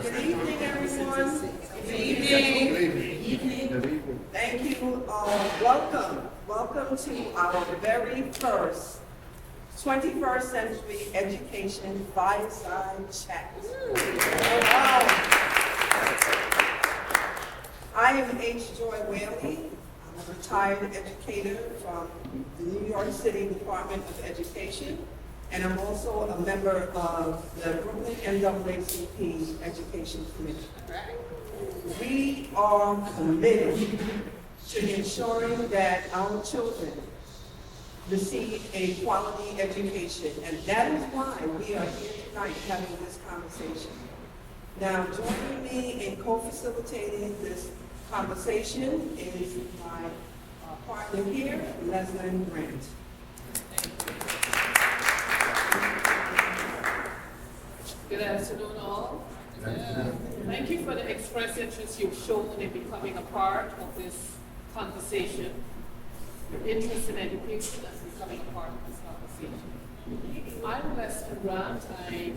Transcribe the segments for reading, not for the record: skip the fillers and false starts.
Good evening, everyone. Good evening. Thank you. Welcome to our very first 21st Century Education Fireside Chat. Wow. I am H. Joy Whaley. I'm a retired educator from the New York City Department of Education, and I'm also a member of the Brooklyn NAACP Education Committee. We are committed to ensuring that our children receive a quality education, and that is why we are here tonight having this conversation. Now, joining me in co-facilitating this conversation is my partner here, Leslyn Grant. Good afternoon, all. Thank you for the express interest you've shown in becoming a part of this conversation. Your interest in education and becoming a part of this conversation. I'm Leslyn Grant. I'm an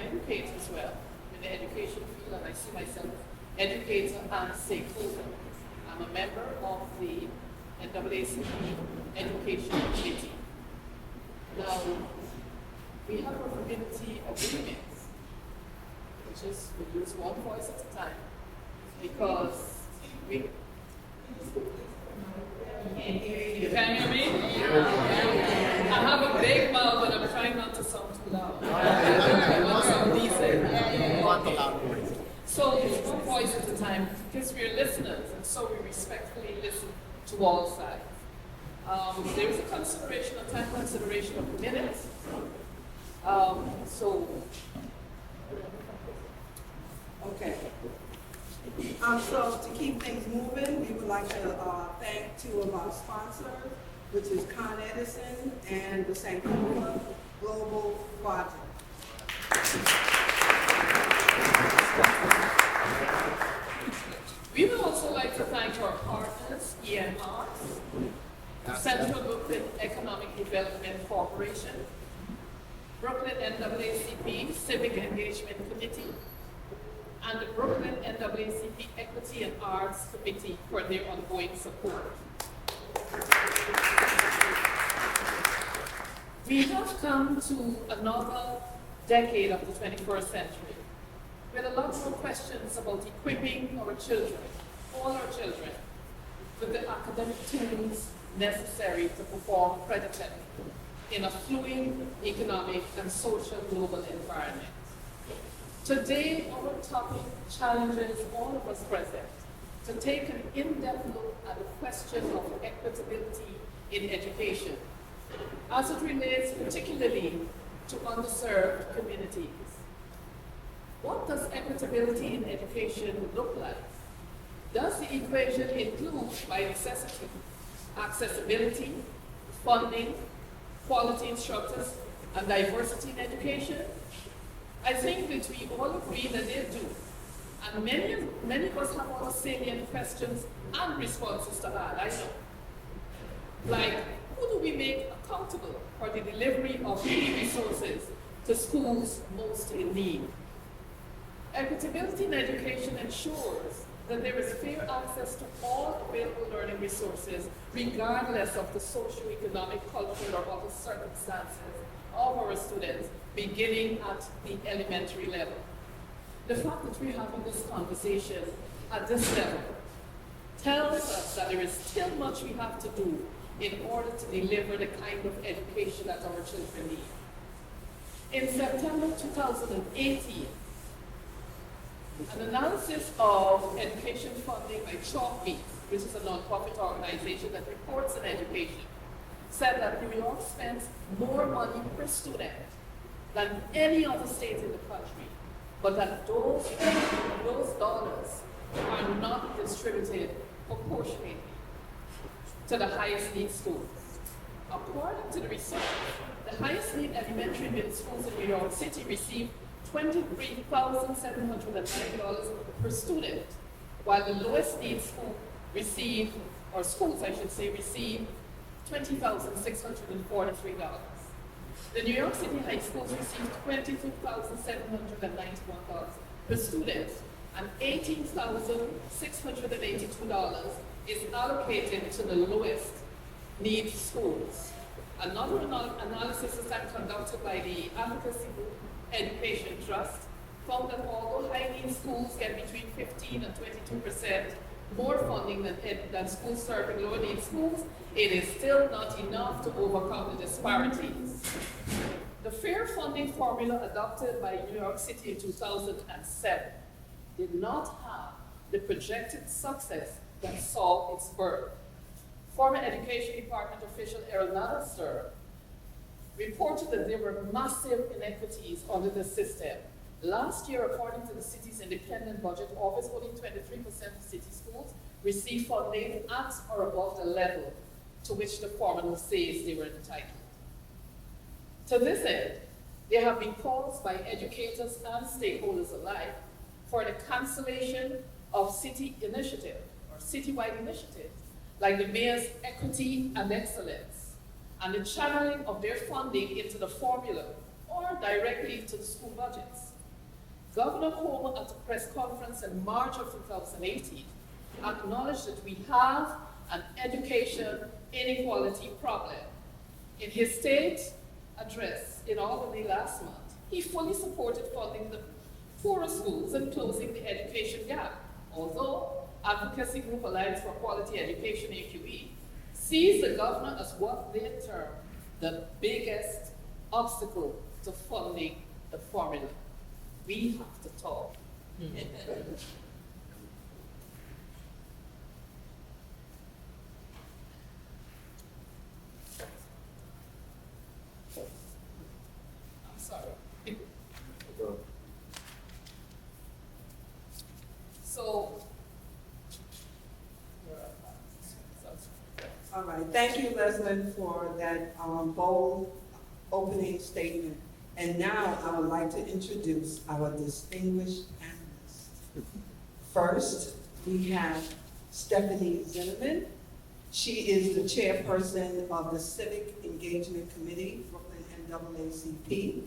educator as well in the education field, and I see myself as educator and stakeholder. I'm a member of the NAACP Education Committee. Now, we have a community agreement, which is we use one voice at a time, because we. You can hear me? I have a big mouth, but I'm trying not to sound too loud. I want to sound decent. So it's one voice at a time, because we're listeners, and so we respectfully listen to all sides. There is a time consideration of minutes. Okay. So to keep things moving, we would like to thank two of our sponsors, which is Con Edison and the Sankofa Global Project. We would also like to thank our partners, EMR, Central Brooklyn Economic Development Corporation, Brooklyn NAACP Civic Engagement Committee, and the Brooklyn NAACP Equity and Arts Committee for their ongoing support. We have come to another decade of the 21st century, with a lot more questions about equipping our children, all our children, with the academic tools necessary to perform credibly in a fluid economic and social global environment. Today, our topic challenges all of us present to take an in-depth look at the question of equitability in education, as it relates particularly to underserved communities. What does equitability in education look like? Does the equation include, by necessity, accessibility, funding, quality instructors, and diversity in education? I think that we all agree that they do. And many of us have all salient questions and responses to add, I know. Like, who do we make accountable for the delivery of key resources to schools most in need? Equitability in education ensures that there is fair access to all available learning resources, regardless of the socioeconomic, cultural, or other circumstances of our students, beginning at the elementary level. The fact that we're having this conversation at this level tells us that there is still much we have to do in order to deliver the kind of education that our children need. In September 2018, an analysis of education funding by Chalkbeat, which is a nonprofit organization that reports on education, said that New York spends more money per student than any other state in the country, but that those dollars are not distributed proportionately to the highest need schools. According to the research, the highest need elementary middle schools in New York City receive $23,790 per student, while the lowest need schools receive $20,643. The New York City high schools receive $22,791, per student, and $18,682 is allocated to the lowest need schools. Another analysis is conducted by the Advocacy Group Education Trust found that although high-need schools get between 15 and 22% more funding than schools serving lower-need schools, it is still not enough to overcome the disparities. The fair funding formula adopted by New York City in 2007 did not have the projected success that saw its birth. Former Education Department official Reynoso reported that there were massive inequities under the system. Last year, according to the city's independent budget office, only 23% of city schools received funding at or above the level to which the formula says they were entitled. To this end, there have been calls by educators and stakeholders alike for the cancellation of city initiative or citywide initiatives like the Mayor's Equity and Excellence, and the channeling of their funding into the formula or directly into the school budgets. Governor Cuomo at a press conference in March of 2018 acknowledged that we have an education inequality problem. In his state address in Albany last month, he fully supported funding the poorer schools and closing the education gap, although Advocacy Group Alliance for Quality Education, AQE, sees the governor as what they term the biggest obstacle to funding the formula. We have to talk. I'm sorry. So, All right, thank you, Leslyn, for that bold opening statement. And now I would like to introduce our distinguished panelists. First, we have Stefani Zimmerman. She is the chairperson of the Civic Engagement Committee, Brooklyn NAACP.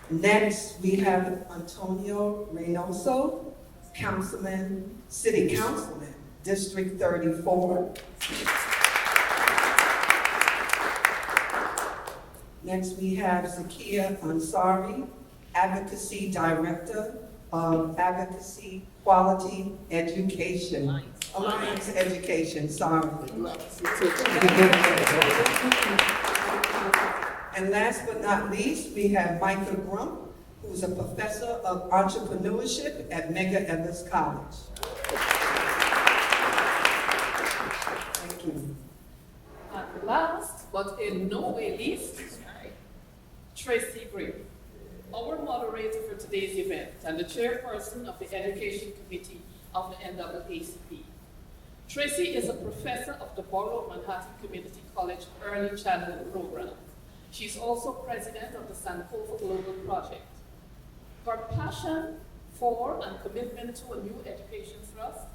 Next, we have Antonio Reynoso, City Councilman, District 34. Next, we have Zaklyah Ansari, Advocacy Director of Advocacy Quality Education. Alliance Education, sorry. And last but not least, we have Micah Crump, who's a professor of entrepreneurship at Medgar Evers College. Thank you. And last, but in no way least, Tracy L, our moderator for today's event and the chairperson of the Education Committee of the NAACP. Tracy is a professor of the Borough of Manhattan Community College Early Childhood Program. She's also president of the Sankofa Global Project. Her passion for and commitment to a new education thrust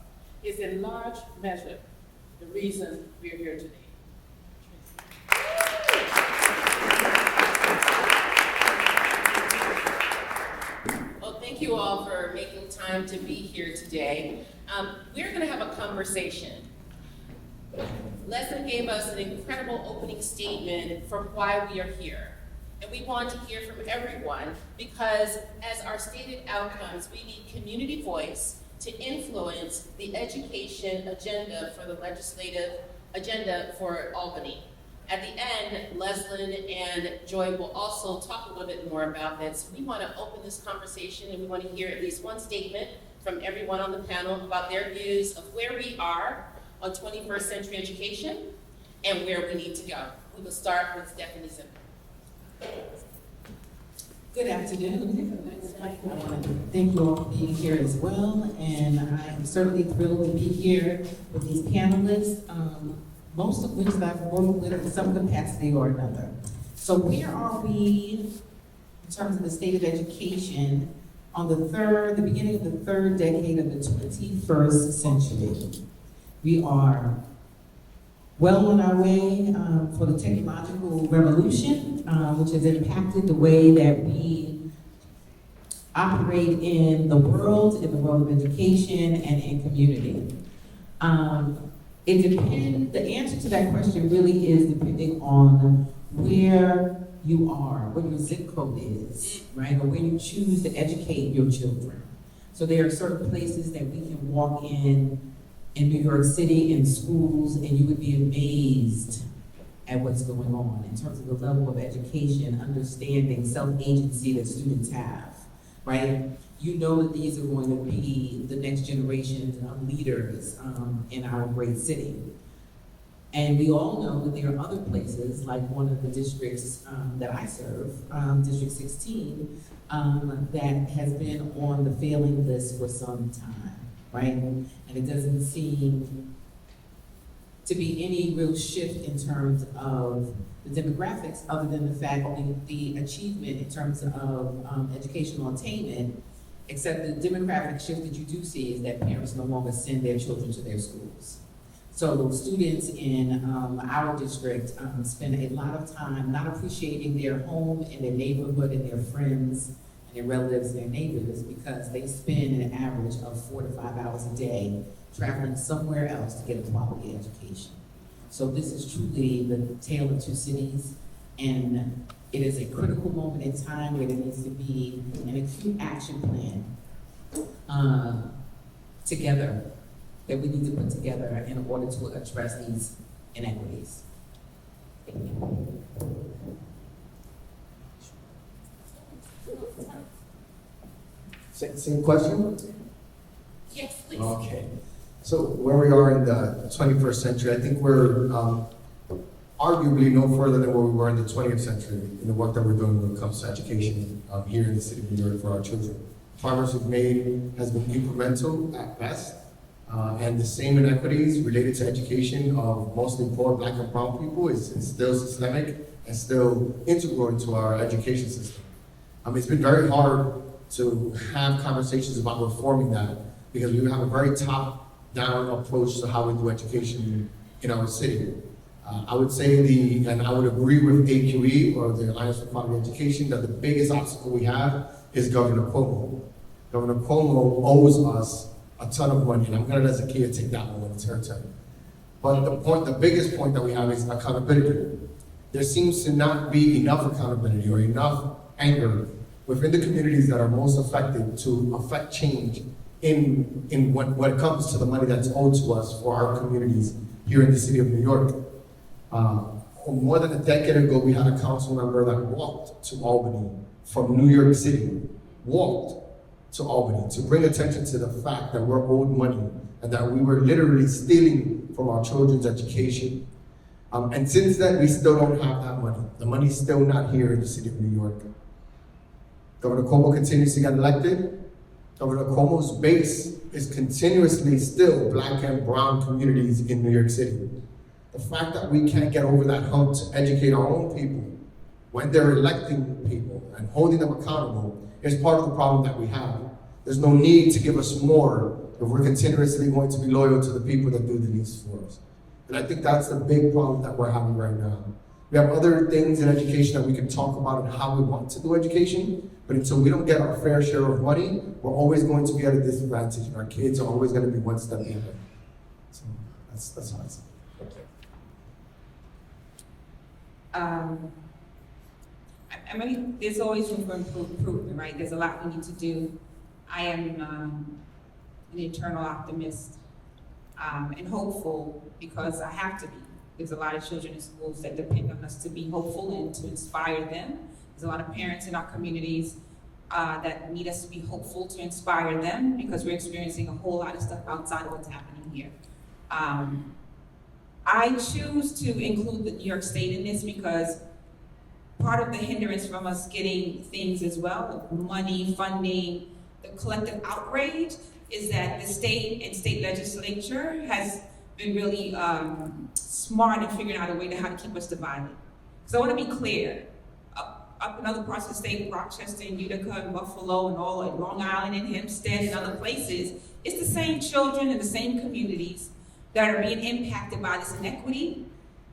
is in large measure the reason we're here today. Well, thank you all for making time to be here today. We're going to have a conversation. Leslyn gave us an incredible opening statement for why we are here. And we want to hear from everyone because, as our stated outcomes, we need community voice to influence the education agenda for the legislative agenda for Albany. At the end, Leslyn and Joy will also talk a little bit more about this. We want to open this conversation and we want to hear at least one statement from everyone on the panel about their views of where we are on 21st century education and where we need to go. We will start with Stefani Zimmerman. Good afternoon. I want to thank you all for being here as well, and I am certainly thrilled to be here with these panelists, most of which I've worked with in some capacity or another. So where are we in terms of the state of education on the beginning of the third decade of the 21st century? We are well on our way for the technological revolution, which has impacted the way that we operate in the world of education and in community. It depends, the answer to that question really is depending on where you are, what your zip code is, right? Or where you choose to educate your children. So there are certain places that we can walk in New York City in schools, and you would be amazed at what's going on in terms of the level of education, understanding, self-agency that students have, right? You know that these are going to be the next generation of leaders in our great city. And we all know that there are other places, like one of the districts that I serve, District 16, that has been on the failing list for some time, right? And it doesn't seem to be any real shift in terms of the demographics, other than the fact that the achievement in terms of educational attainment, except the demographic shift that you do see is that parents no longer send their children to their schools. So students in our district spend a lot of time not appreciating their home and their neighborhood and their friends and their relatives and their neighbors, because they spend an average of 4 to 5 hours a day traveling somewhere else to get a quality education. So this is truly the tale of two cities, and it is a critical moment in time where there needs to be an acute action plan together that we need to put together in order to address these inequities. Thank you. Same question? Yes, please. Okay. So where we are in the 21st century, I think we're arguably no further than where we were in the 20th century in the work that we're doing when it comes to education here in the city of New York for our children. Progress we've made has been incremental at best, and the same inequities related to education of mostly poor Black and brown people is still systemic and still integral into our education system. It's been very hard to have conversations about reforming that, because we have a very top-down approach to how we do education in our city. I would say and I would agree with AQE, or the Alliance for Quality Education, that the biggest obstacle we have is Governor Cuomo. Governor Cuomo owes us a ton of money, and I'm gonna let Zaklyah take that one when it's her turn. But the biggest point that we have is accountability. There seems to not be enough accountability or enough anger within the communities that are most affected to affect change in what comes to the money that's owed to us for our communities here in the city of New York. More than a decade ago, we had a council member that walked to Albany from New York City, walked to Albany to bring attention to the fact that we're owed money and that we were literally stealing from our children's education. And since then, we still don't have that money. The money's still not here in the city of New York. Governor Cuomo continues to get elected. Governor Cuomo's base is continuously still Black and brown communities in New York City. The fact that we can't get over that hump to educate our own people when they're electing people and holding them accountable is part of the problem that we have. There's no need to give us more if we're continuously going to be loyal to the people that do the least for us. And I think that's the big problem that we're having right now. We have other things in education that we can talk about and how we want to do education, but until we don't get our fair share of money, we're always going to be at a disadvantage, and our kids are always going to be one step ahead. So that's how I see it. I mean, there's always room for improvement, right? There's a lot we need to do. I am an eternal optimist and hopeful, because I have to be. There's a lot of children in schools that depend on us to be hopeful and to inspire them. There's a lot of parents in our communities that need us to be hopeful to inspire them, because we're experiencing a whole lot of stuff outside of what's happening here. I choose to include the New York State in this because part of the hindrance from us getting things as well, money, funding, the collective outrage, is that the state and state legislature has been really smart in figuring out a way to how to keep us divided. So I want to be clear, up in other parts of the state, Rochester and Utica and Buffalo and all like Long Island and Hempstead and other places, it's the same children and the same communities that are being impacted by this inequity,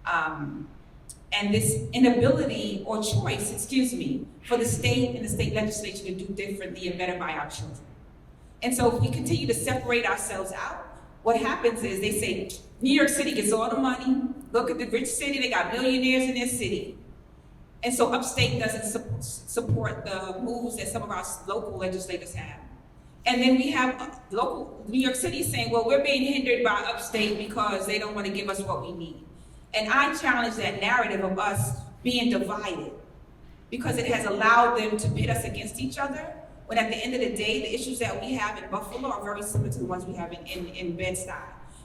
and this inability or choice, for the state and the state legislature to do differently and better by our children. And so if we continue to separate ourselves out, what happens is they say, New York City gets all the money. Look at the rich city, they got millionaires in their city. And so upstate doesn't support the moves that some of our local legislators have. And then we have local New York City saying, well, we're being hindered by upstate because they don't want to give us what we need. And I challenge that narrative of us being divided, because it has allowed them to pit us against each other, when at the end of the day, the issues that we have in Buffalo are very similar to the ones we have in Bed-Stuy.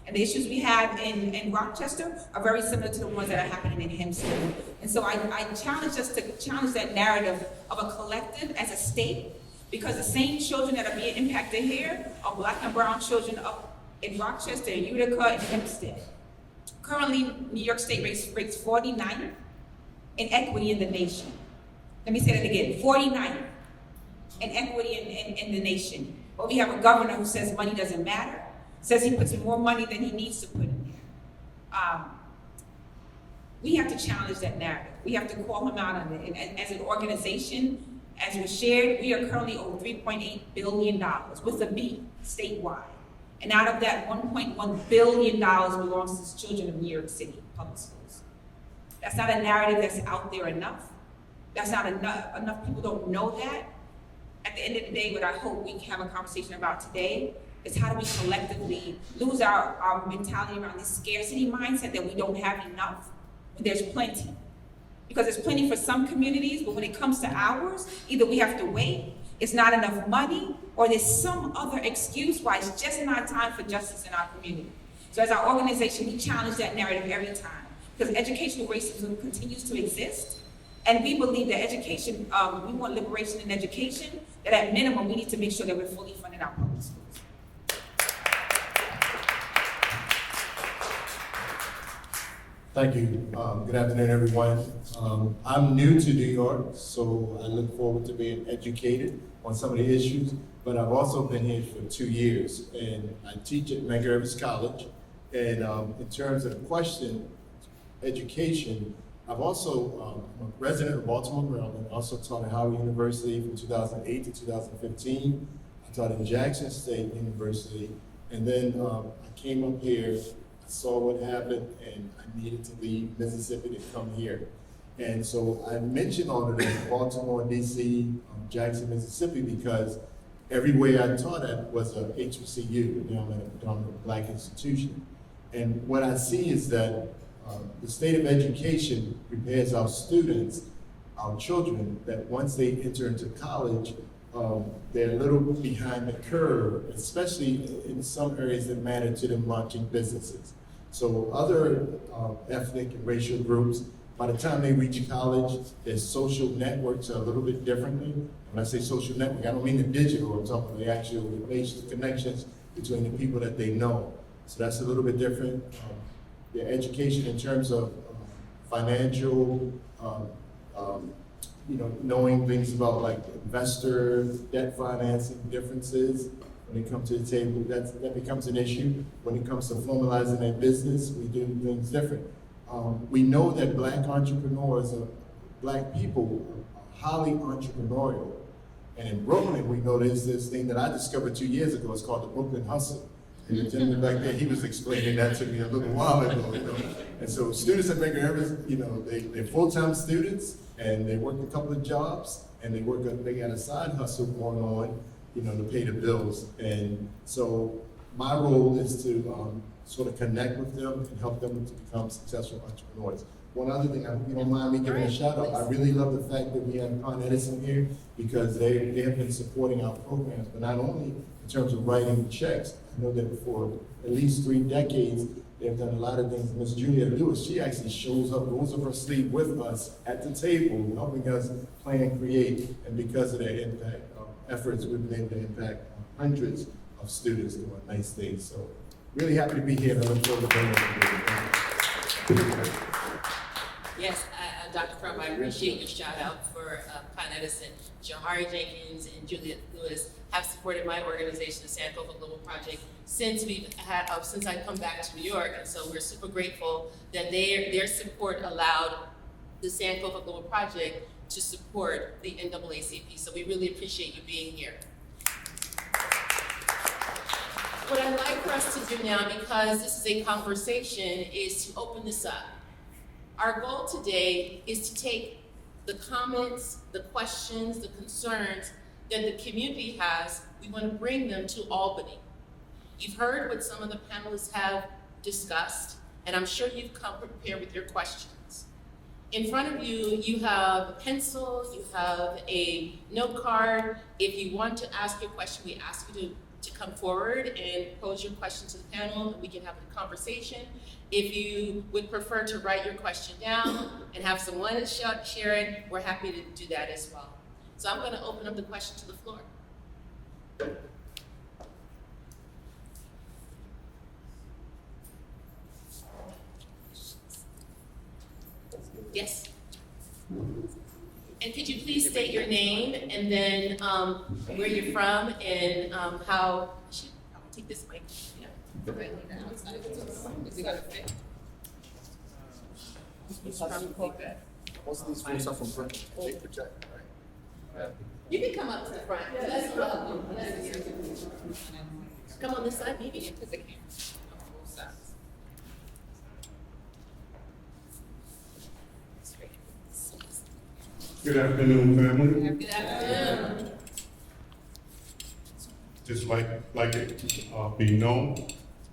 And the issues we have in Rochester are very similar to the ones that are happening in Hempstead. And so I challenge us to challenge that narrative of a collective as a state, because the same children that are being impacted here are Black and brown children up in Rochester, Utica, and Hempstead. Currently, New York State rates 49th in equity in the nation. Let me say that again, 49th in equity in the nation. But we have a governor who says money doesn't matter, says he puts more money than he needs to put in there. We have to challenge that narrative. We have to call him out on it. And as an organization, as was shared, we are currently over $3.8 billion, with a B, statewide. And out of that, $1.1 billion belongs to children of New York City public schools. That's not a narrative that's out there enough. That's not enough people don't know that. At the end of the day, what I hope we can have a conversation about today is how do we collectively lose our mentality around this scarcity mindset that we don't have enough when there's plenty. Because there's plenty for some communities, but when it comes to ours, either we have to wait, it's not enough money, or there's some other excuse why it's just not time for justice in our community. So as our organization, we challenge that narrative every time, because educational racism continues to exist. And we believe that education, we want liberation in education, that at minimum, we need to make sure that we're fully funding our public schools. Thank you. Good afternoon, everyone. I'm new to New York, so I look forward to being educated on some of the issues, but I've also been here for 2 years, and I teach at Medgar Evers College. And in terms of the question, education, I've also, I'm a resident of Baltimore, Maryland. I also taught at Howard University from 2008 to 2015. I taught at Jackson State University. And then I came up here, I saw what happened, and I needed to leave Mississippi to come here. And so I mentioned all of this, Baltimore, DC, Jackson, Mississippi, because everywhere I taught at was a HBCU, down at a Black institution. And what I see is that the state of education prepares our students, our children, that once they enter into college, they're a little behind the curve, especially in some areas that matter to them, launching businesses. So other ethnic and racial groups, by the time they reach college, their social networks are a little bit differently. When I say social network, I don't mean the digital, I'm talking about the actual relations, connections between the people that they know. So that's a little bit different. Their education in terms of financial, knowing things about like investor, debt financing differences. When it comes to the table, that becomes an issue. When it comes to formalizing their business, we do things different. We know that Black entrepreneurs, Black people are highly entrepreneurial. And in Brooklyn, we know there's this thing that I discovered 2 years ago. It's called the Brooklyn Hustle. And the gentleman back there, he was explaining that to me a little while ago. And so students at Medgar Evers, they're full-time students, and they work a couple of jobs, and they got a side hustle going on, to pay the bills. And so my role is to sort of connect with them and help them to become successful entrepreneurs. One other thing, I hope you don't mind me giving a shout out. I really love the fact that we have Con Edison here, because they have been supporting our programs, but not only in terms of writing checks. I know that for at least 3 decades, they've done a lot of things. Miss Julia Lewis, she actually shows up, rolls up her sleeve with us at the table, helping us plan and create. And because of their impact, efforts, we've been able to impact hundreds of students doing nice things. So really happy to be here, and I look forward to being here. Yes, Dr. Crump, I appreciate your shout out for Con Edison. Jahari Jenkins and Juliet Lewis have supported my organization, the Sankofa Global Project, since I come back to New York, and so we're super grateful that their support allowed the Sankofa Global Project to support the NAACP. So we really appreciate you being here. What I'd like for us to do now, because this is a conversation, is to open this up. Our goal today is to take the comments, the questions, the concerns that the community has. We want to bring them to Albany. You've heard what some of the panelists have discussed, and I'm sure you've come prepared with your questions. In front of you, you have a pencil, you have a note card. If you want to ask your question, we ask you to come forward and pose your question to the panel, and we can have a conversation. If you would prefer to write your question down and have someone share it, we're happy to do that as well. So I'm going to open up the question to the floor. Yes. And could you please state your name and then where you're from and how? I'll take this mic. Yeah. Is it gonna fit? Most of these folks are from Brooklyn. They project, right? You can come up to the front. That's welcome. Come on this side, maybe. And put the camera on both sides. Good afternoon, family. Good afternoon. Just like it to be known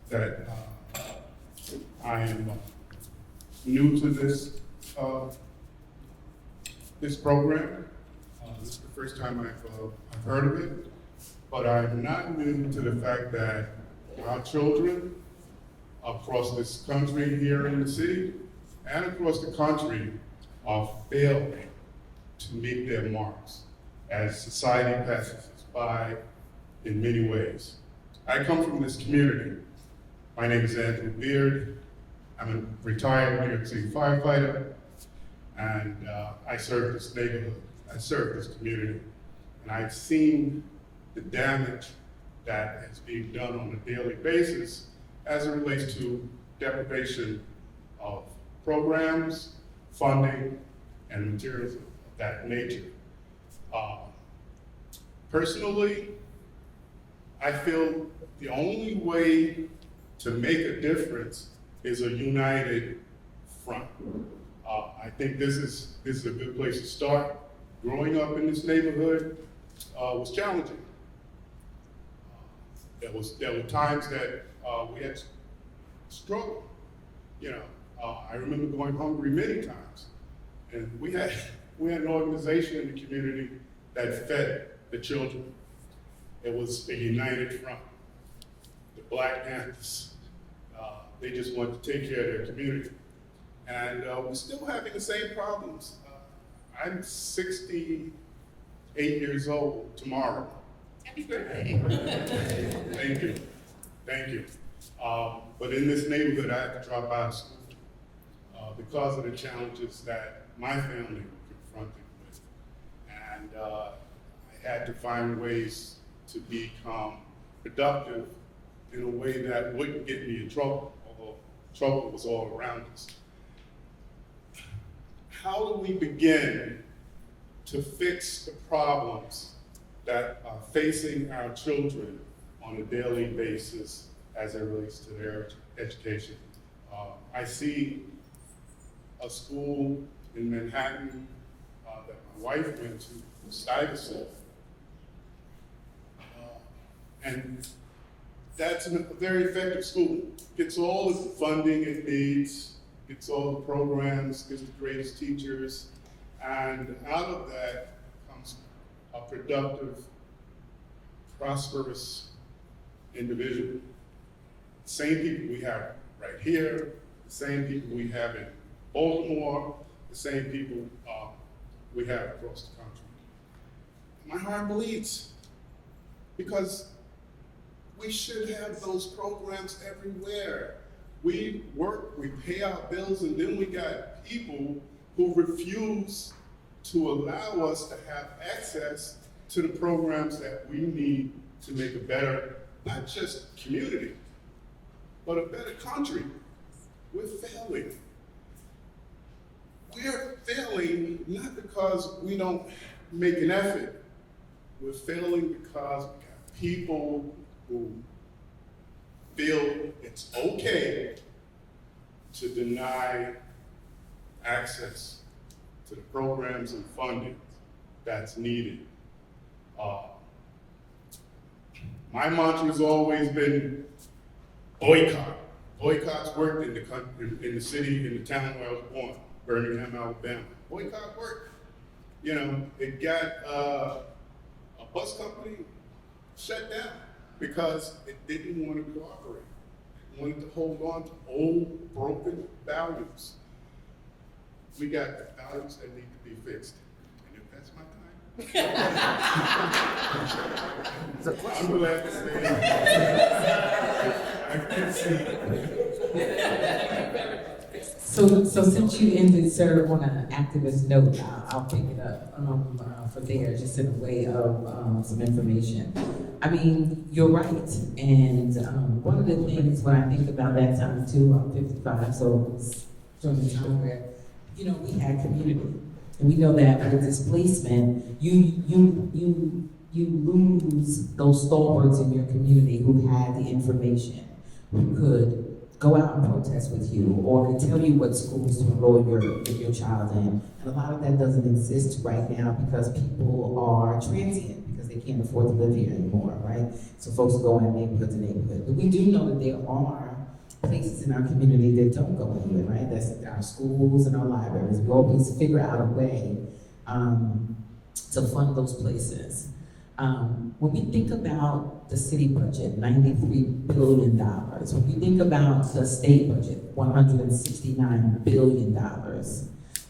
that I am new to this program. This is the first time I've heard of it, but I'm not new to the fact that our children across this country here in the city and across the country are failing to meet their marks as society passes us by in many ways. I come from this community. My name is Andrew Beard. I'm a retired New York City firefighter, and I serve this neighborhood. I serve this community, and I've seen the damage that is being done on a daily basis as it relates to deprivation of programs, funding, and materials of that nature. Personally, I feel the only way to make a difference is a united front. I think this is a good place to start. Growing up in this neighborhood was challenging. There were times that we had struggled. You know, I remember going hungry many times, and we had an organization in the community that fed the children. It was a united front. The Black Panthers, they just wanted to take care of their community. And we're still having the same problems. I'm 68 years old tomorrow. Happy birthday. Thank you, thank you. But in this neighborhood, I had to drop out of school because of the challenges that my family confronted with. And I had to find ways to become productive in a way that wouldn't get me in trouble, although trouble was all around us. How do we begin to fix the problems that are facing our children on a daily basis as it relates to their education? I see a school in Manhattan that my wife went to, Stuyvesant, and that's a very effective school. Gets all the funding it needs, gets all the programs, gets the greatest teachers, and out of that comes a productive, prosperous individual. The same people we have right here, the same people we have in Baltimore, the same people we have across the country. My heart bleeds because we should have those programs everywhere. We work, we pay our bills, and then we got people who refuse to allow us to have access to the programs that we need to make a better, not just community, but a better country. We're failing. We're failing not because we don't make an effort. We're failing because we got people who feel it's okay to deny access to the programs and funding that's needed. My mantra has always been boycott. Boycotts worked in the country, in the city, in the town where I was born, Birmingham, Alabama. Boycott worked. You know, it got a bus company shut down because it didn't want to cooperate. It wanted to hold on to old, broken values. We got values that need to be fixed. And if that's my time, I'm glad to say I can see. So since you ended, sir, on an activist note, I'll pick it up from there, just in a way of some information. I mean, you're right, and one of the things when I think about that time too, I'm 55, so it's during the time where, you know, we had community, and we know that with displacement, you lose those stalwarts in your community who had the information, who could go out and protest with you, or could tell you what schools to enroll your child in. And a lot of that doesn't exist right now because people are transient, because they can't afford to live here anymore, right? So folks go in neighborhood to neighborhood. But we do know that there are places in our community that don't go anywhere, right? That's our schools and our libraries. We always figure out a way to fund those places. When we think about the city budget, $93 billion. When we think about the state budget, $169 billion.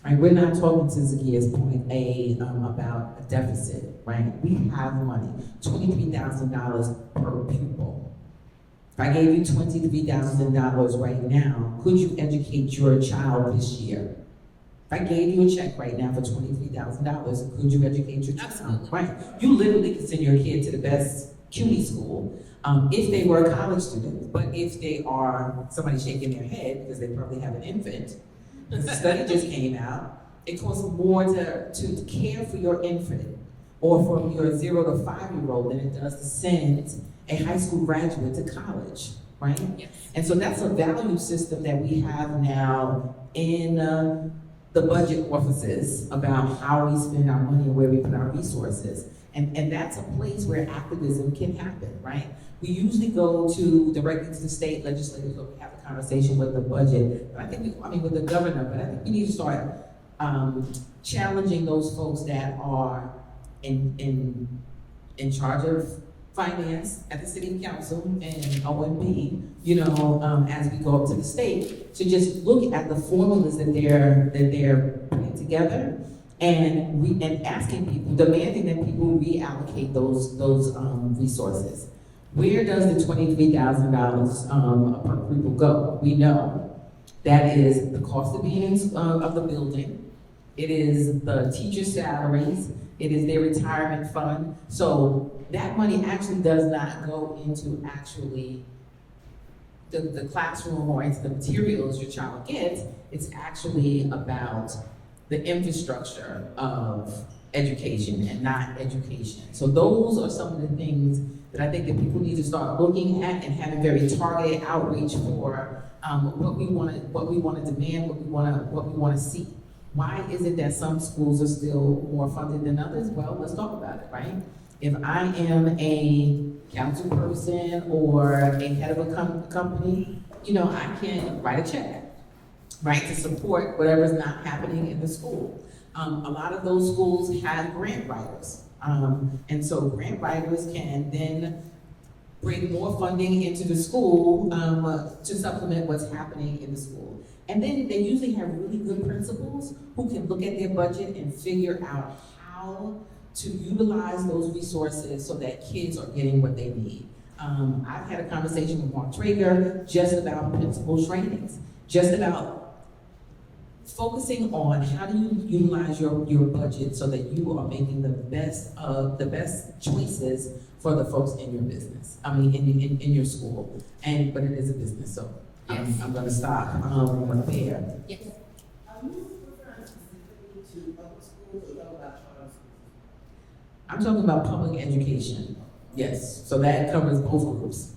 Right? We're not talking to Zaklyah's point about a deficit, right? We have money, $23,000 per pupil. If I gave you $23,000 right now, could you educate your child this year? If I gave you a check right now for $23,000, could you educate your child? Absolutely. Right. You literally could send your kid to the best CUNY school if they were a college student. But if they are somebody shaking their head because they probably have an infant, the study just came out, it costs more to care for your infant or for your 0 to 5-year-old than it does to send a high school graduate to college, right? Yes. And so that's a value system that we have now in the budget offices about how we spend our money and where we put our resources. And that's a place where activism can happen, right? We usually go directly to the state legislators when we have a conversation with the budget, but with the governor, but I think we need to start challenging those folks that are in charge of finance at the city council and OMB, as we go up to the state, to just look at the formulas that they're putting together and asking people, demanding that people reallocate those resources. Where does the $23,000 per pupil go? We know that is the cost of being of the building. It is the teacher salaries. It is their retirement fund. So that money actually does not go into actually the classroom or into the materials your child gets. It's actually about the infrastructure of education and not education. So those are some of the things that I think that people need to start looking at and having very targeted outreach for what we want to demand, what we want to see. Why is it that some schools are still more funded than others? Well, let's talk about it, right? If I am a council person or a head of a company, I can write a check, right, to support whatever's not happening in the school. A lot of those schools have grant writers. And so grant writers can then bring more funding into the school to supplement what's happening in the school. And then they usually have really good principals who can look at their budget and figure out how to utilize those resources so that kids are getting what they need. I've had a conversation with Mark Traeger just about principal trainings, just about focusing on how do you utilize your budget so that you are making the best choices for the folks in your business. I mean, in your school. But it is a business, so Yes. I'm gonna stop there. Yes. Are you referring specifically to public schools or about charter schools? I'm talking about public education. Yes, so that covers both groups.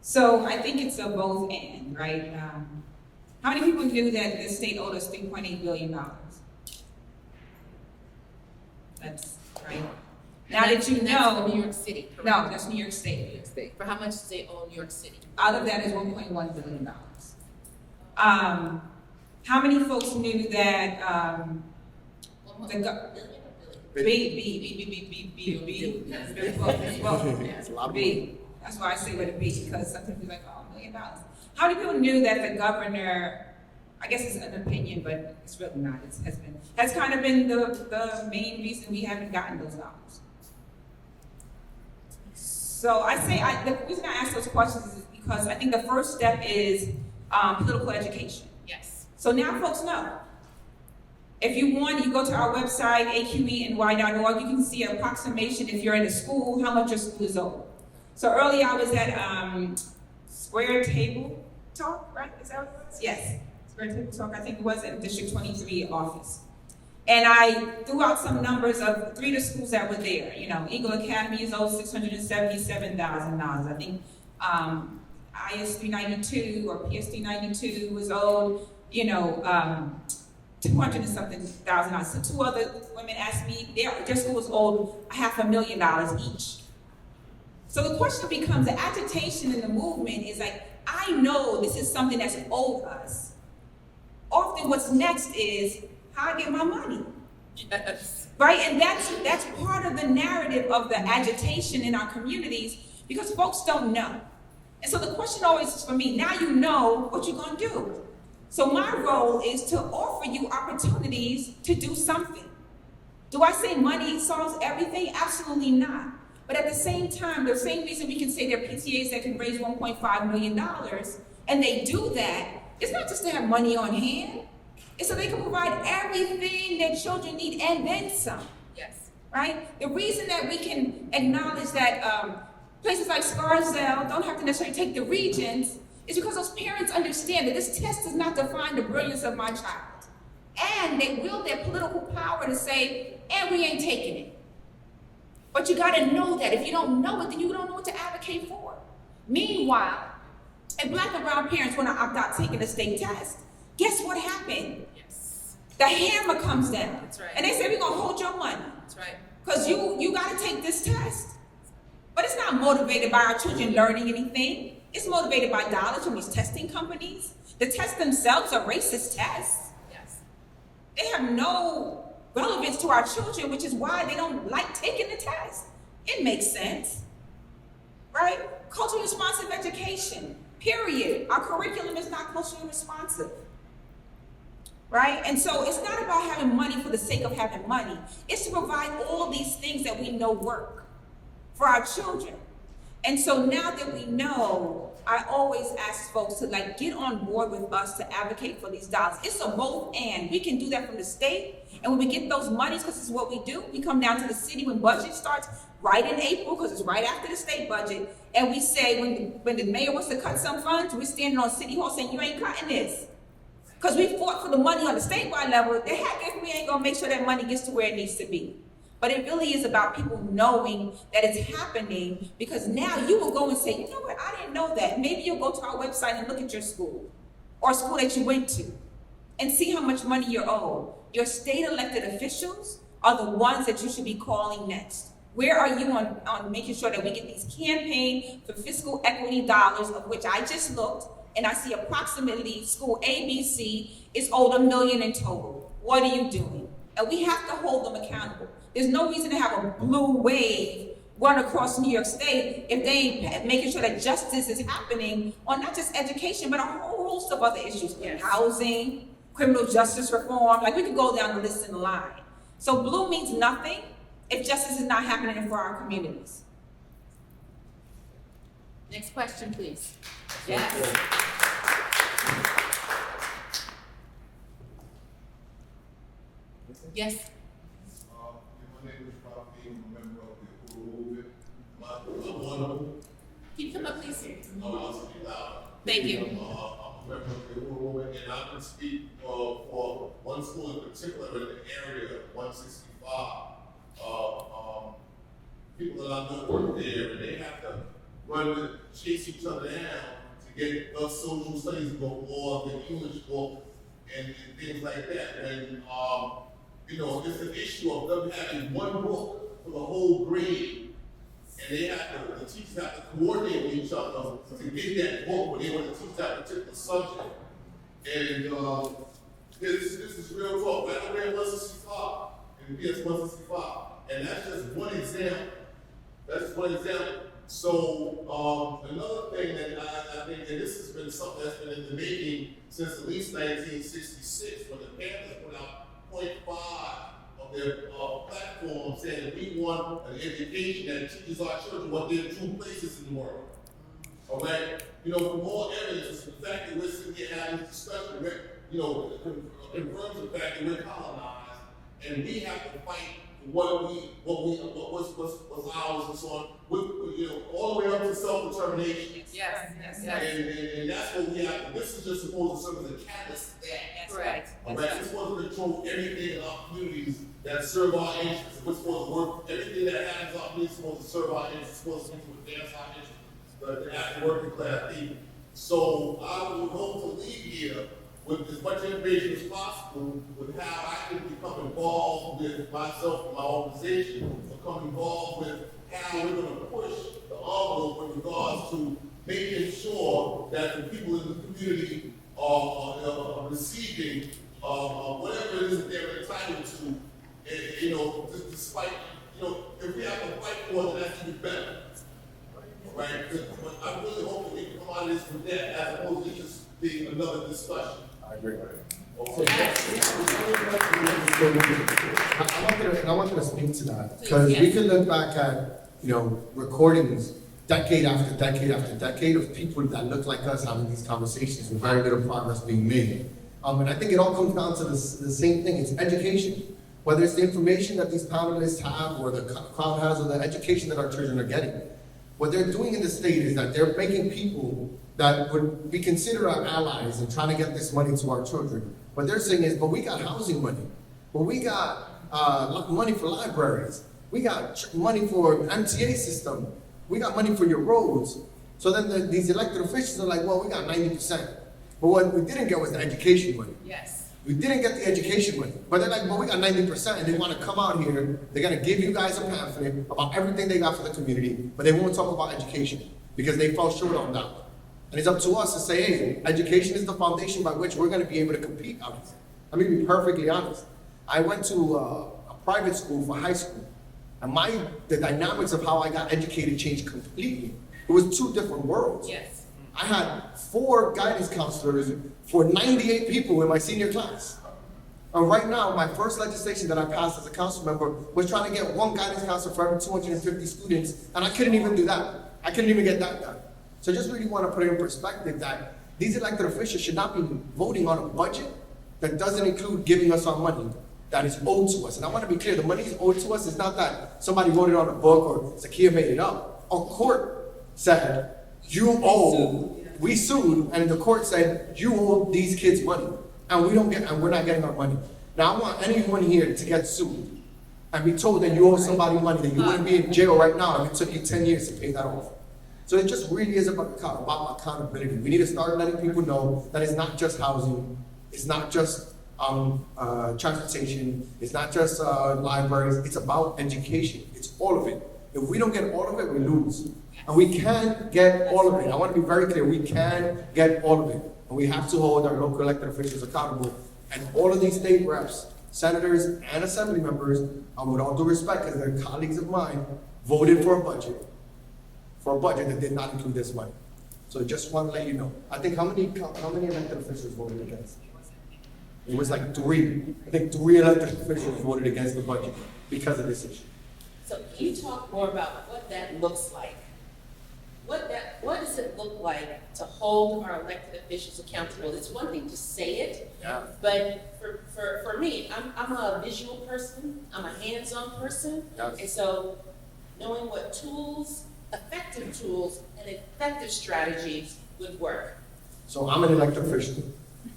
So I think it's a both and, right? How many people knew that the state owed us $3.8 billion? That's right. Now that you That's know, New York City, correct? no, that's New York State. New York State. For how much do they owe New York City? Out of that is $1.1 billion. How many folks knew that the B. That's why I say with a B, because some people are like, oh, $1 million. How many people knew that the governor, I guess it's an opinion, but it's really not, has kind of been the main reason we haven't gotten those dollars? So I say, the reason I ask those questions is because I think the first step is political education. Yes. So now folks know. If you want, you go to our website, aqeny.org, you can see an approximation if you're in a school, how much your school is owed. So earlier I was at Square Table Talk, right? Is that what it was? Yes. Square Table Talk, I think it was at District 23 office. And I threw out some numbers of 3 of the schools that were there. You know, Eagle Academy is owed $677,000. I think IS 392 or PS 392 was owed, 200 and something thousand. So 2 other women asked me, their school was owed $500,000 each. So the question becomes, the agitation in the movement is like, I know this is something that's owed us. Often what's next is, how I get my money. Yes. Right, and that's part of the narrative of the agitation in our communities, because folks don't know. And so the question always is for me, now you know what you're gonna do. So my role is to offer you opportunities to do something. Do I say money solves everything? Absolutely not. But at the same time, the same reason we can say there are PTAs that can raise $1.5 million, and they do that, it's not just to have money on hand, it's so they can provide everything that children need and then some. Yes. Right? The reason that we can acknowledge that places like Scarsdale don't have to necessarily take the Regents is because those parents understand that this test does not define the brilliance of my child. And they wield their political power to say, and we ain't taking it. But you gotta know that. If you don't know it, then you don't know what to advocate for. Meanwhile, if Black and brown parents wanna opt out taking the state test, guess what happened? Yes. The hammer comes down. That's right. And they say, we're gonna hold your money. That's right. Because you gotta take this test. But it's not motivated by our children learning anything. It's motivated by dollars from these testing companies. The tests themselves are racist tests. Yes. They have no relevance to our children, which is why they don't like taking the test. It makes sense, right? Culturally responsive education, period. Our curriculum is not culturally responsive, right? And so it's not about having money for the sake of having money. It's to provide all these things that we know work for our children. And so now that we know, I always ask folks to get on board with us to advocate for these dollars. It's a both and. We can do that from the state, and when we get those monies, because this is what we do, we come down to the city when budget starts right in April, because it's right after the state budget, and we say when the mayor wants to cut some funds, we're standing on City Hall saying, you ain't cutting this. Because we fought for the money on the statewide level, the heck if we ain't gonna make sure that money gets to where it needs to be. But it really is about people knowing that it's happening, because now you will go and say, you know what, I didn't know that. Maybe you'll go to our website and look at your school or a school that you went to and see how much money you're owed. Your state elected officials are the ones that you should be calling next. Where are you on making sure that we get these campaign for fiscal equity dollars, of which I just looked, and I see approximately school ABC is owed $1 million in total. What are you doing? And we have to hold them accountable. There's no reason to have a blue wave run across New York State if they ain't making sure that justice is happening on not just education, but a whole host of other issues. Yes. Housing, criminal justice reform, we could go down the list and the line. So blue means nothing if justice is not happening for our communities. Next question, please. Yes. Yes. My name is Rob, I'm a member of the Uru movement. I'm one of them. Can you come up, please? I'll speak loud. Thank you. I'm a member of the Uru movement, and I can speak for one school in particular in the area of 165. People that I know work there, and they have to chase each other down to get the social studies book or the English book and things like that. When it's an issue of them having one book for the whole grade, and the teachers have to coordinate with each other to get that book when they want to teach that particular subject. And this is real talk. Right over there in 165, in PS 165, and that's just one example. So another thing that I think, and this has been something that's been in the making since at least 1966, when the Panthers put out 0.5 of their platform saying that we want an education that teaches our children what their true places in the world. All right? From all areas, the fact that we're sitting here having this discussion, confirms the fact that we're colonized, and we have to fight for what's ours and so on, all the way up to self-determination. Yes. And that's what we have. This is just supposed to serve as a catalyst for that. That's right. All right, it's supposed to control everything in our communities that serve our interests. We're supposed to work, everything that happens in our communities is supposed to serve our interests, it's supposed to advance our interests, the African working class people. So I would hope to leave here with as much information as possible with how I can become involved with myself and my organization, become involved with how we're going to push the envelope in regards to making sure that the people in the community are receiving whatever it is that they're entitled to, despite, if we have to fight for it, that's even better. Right? I really hope that we can come out of this with that as opposed to just being another discussion. I agree. Okay. I wanted to speak to that, because we can look back at, recordings decade after decade after decade of people that look like us having these conversations with very little progress being made. And I think it all comes down to the same thing, it's education. Whether it's the information that these panelists have, or the crowd has, or the education that our children are getting. What they're doing in the state is that they're making people that would be considered our allies and trying to get this money to our children. What they're saying is, but we got housing money, but we got money for libraries, we got money for MTA system, we got money for your roads. So then these elected officials are like, well, we got 90%. But what we didn't get was the education money. Yes. We didn't get the education money. But they're like, well, we got 90%, and they want to come out here, they're going to give you guys a pamphlet about everything they got for the community, but they won't talk about education because they fell short on that one. And it's up to us to say, hey, education is the foundation by which we're going to be able to compete out there. Let me be perfectly honest. I went to a private school for high school, and the dynamics of how I got educated changed completely. It was two different worlds. Yes. I had 4 guidance counselors for 98 people in my senior class. And right now, my first legislation that I passed as a council member was trying to get 1 guidance counselor for every 250 students, and I couldn't even do that. I couldn't even get that done. So I just really want to put it in perspective that these elected officials should not be voting on a budget that doesn't include giving us our money that is owed to us. And I want to be clear, the money is owed to us. It's not that somebody wrote it on a book or Zaklyah made it up. A court said, you owe, we sued, and the court said, you owe these kids money, and we're not getting our money. Now I want anyone here to get sued and be told that you owe somebody money, that you wouldn't be in jail right now if it took you 10 years to pay that off. So it just really is about accountability. We need to start letting people know that it's not just housing, it's not just transportation, it's not just libraries, it's about education. It's all of it. If we don't get all of it, we lose. And we can get all of it. I want to be very clear, we can get all of it. And we have to hold our local elected officials accountable. And all of these state reps, senators, and assembly members, with all due respect, because they're colleagues of mine, voted for a budget that did not include this money. So just want to let you know. I think how many elected officials voted against? It was like 3. I think 3 elected officials voted against the budget because of this issue. So can you talk more about what that looks like? What does it look like to hold our elected officials accountable? It's one thing to say it, but for me, I'm a visual person, I'm a hands-on person, and so knowing what tools, effective tools, and effective strategies would work. So I'm an elected official,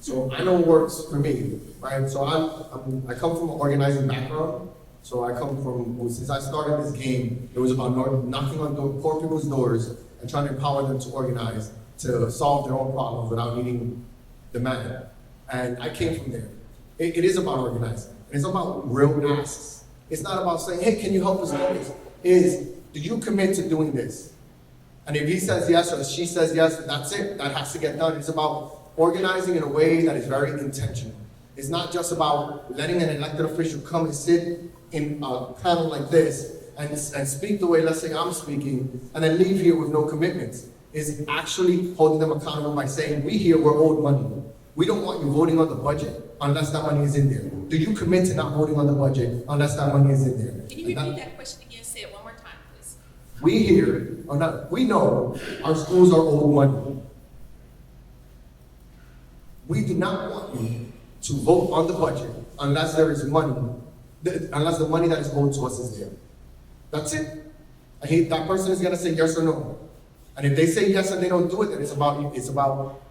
so I know what works for me, right? So I come from an organizing background. So I come from, since I started this game, it was about knocking on poor people's doors and trying to empower them to organize, to solve their own problems without needing the man. And I came from there. It is about organizing. It's about real asks. It's not about saying, hey, can you help us do this? Is, do you commit to doing this? And if he says yes or she says yes, that's it. That has to get done. It's about organizing in a way that is very intentional. It's not just about letting an elected official come and sit in a panel like this and speak the way, let's say, I'm speaking, and then leave here with no commitments. Is actually holding them accountable by saying, we here, we're owed money. We don't want you voting on the budget unless that money is in there. Do you commit to not voting on the budget unless that money is in there? Can you repeat that question again? Say it one more time, please. We here, or not, we know our schools are owed money. We do not want you to vote on the budget unless there is money, unless the money that is owed to us is there. That's it. That person is gonna say yes or no. And if they say yes and they don't do it, then it's about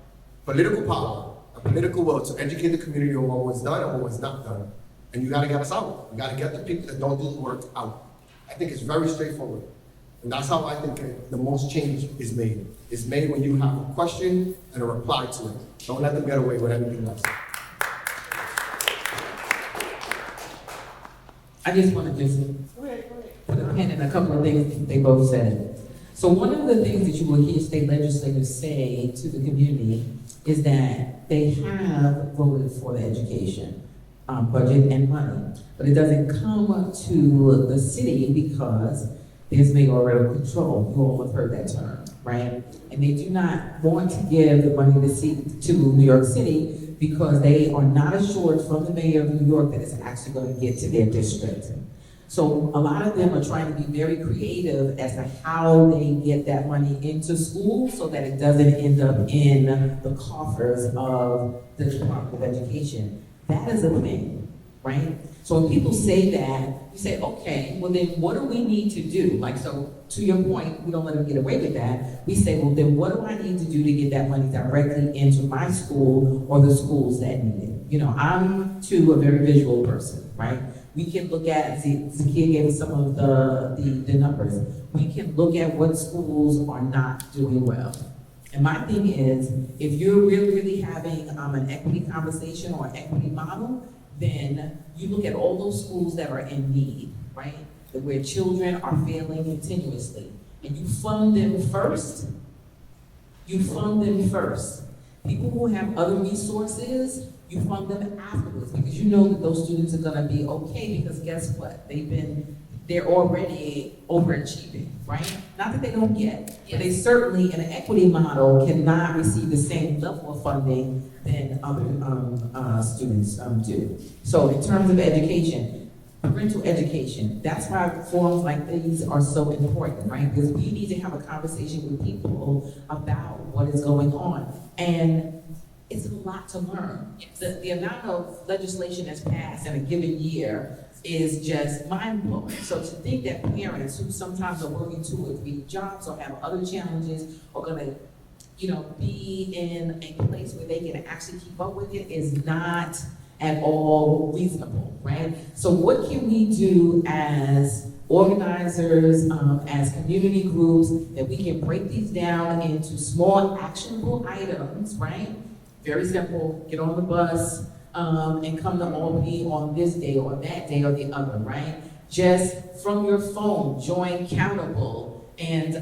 political power, a political will to educate the community on what was done and what was not done. And you gotta get us out. You gotta get the people that don't do the work out. I think it's very straightforward. And that's how I think the most change is made. It's made when you have a question and a reply to it. Don't let them get away with anything else. I just want to just put a pin in a couple of things that they both said. So one of the things that you will hear state legislators say to the community is that they have voted for the education budget and money, but it doesn't come to the city because there's mayoral control. You all have heard that term, right? And they do not want to give the money to New York City because they are not assured from the mayor of New York that it's actually going to get to their district. So a lot of them are trying to be very creative as to how they get that money into school so that it doesn't end up in the coffers of the Department of Education. That is a thing, right? So when people say that, you say, okay, well then what do we need to do? Like, so to your point, we don't let them get away with that. We say, well then what do I need to do to get that money directly into my school or the schools that need it? You know, I'm too a very visual person, right? We can look at, Zaklyah gave us some of the numbers. We can look at what schools are not doing well. And my thing is, if you're really having an equity conversation or an equity model, then you look at all those schools that are in need, right? Where children are failing continuously. And you fund them first. You fund them first. People who have other resources, you fund them afterwards because you know that those students are gonna be okay because guess what? They're already overachieving, right? Not that they don't get, but they certainly in an equity model cannot receive the same level of funding than other students do. So in terms of education, parental education, that's why forums like these are so important, right? Because we need to have a conversation with people about what is going on. And it's a lot to learn. The amount of legislation that's passed in a given year is just mind-blowing. So to think that parents who sometimes are working 2 or 3 jobs or have other challenges are gonna, be in a place where they can actually keep up with it is not at all reasonable, right? So what can we do as organizers, as community groups, that we can break these down into small actionable items, right? Very simple, get on the bus, and come to Albany on this day or that day or the other, right? Just from your phone, join Countable and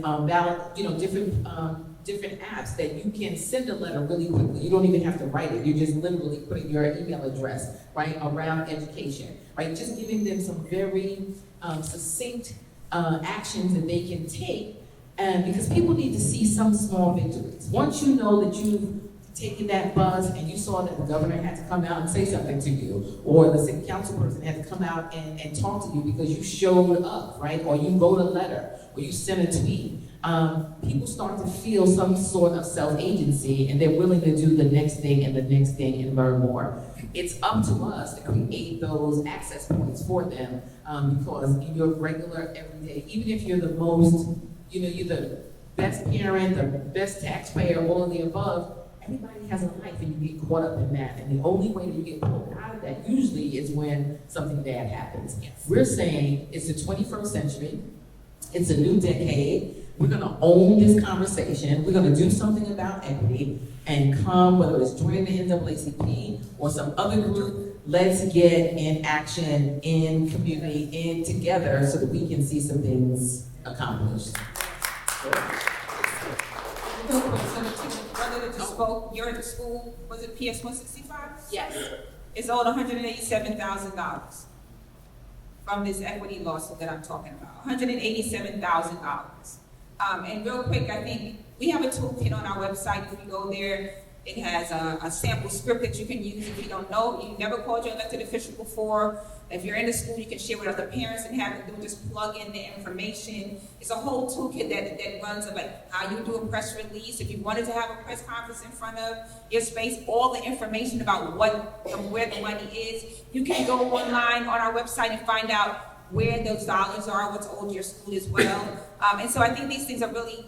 different apps that you can send a letter really quickly. You don't even have to write it. You're just literally putting your email address, right, around education, right? Just giving them some very succinct actions that they can take. And because people need to see some small victories. Once you know that you've taking that bus and you saw that the governor had to come out and say something to you, or the city council person had to come out and talk to you because you showed up, right? Or you wrote a letter, or you sent a tweet. People start to feel some sort of self-agency, and they're willing to do the next thing and the next thing and learn more. It's up to us to create those access points for them, because in your regular everyday, even if you're the most, you're the best parent, the best taxpayer, all of the above, everybody has a life and you get caught up in that. And the only way that you get pulled out of that usually is when something bad happens. Yes. We're saying it's the 21st century, it's a new decade. We're gonna own this conversation. We're gonna do something about equity and come, whether it's joining the NAACP or some other group, let's get in action, in community, in together so that we can see some things accomplished. Real quick, so the brother that just spoke, you're at the school, was it PS 165? Yes. It's owed $187,000 from this equity lawsuit that I'm talking about, $187,000. And real quick, I think we have a toolkit on our website. If you go there, it has a sample script that you can use. If you don't know, you never called your elected official before. If you're in the school, you can share with other parents and have them just plug in the information. It's a whole toolkit that runs of like how you do a press release. If you wanted to have a press conference in front of your space, all the information about where the money is. You can go online on our website and find out where those dollars are, what's owed to your school as well. And so I think these things are really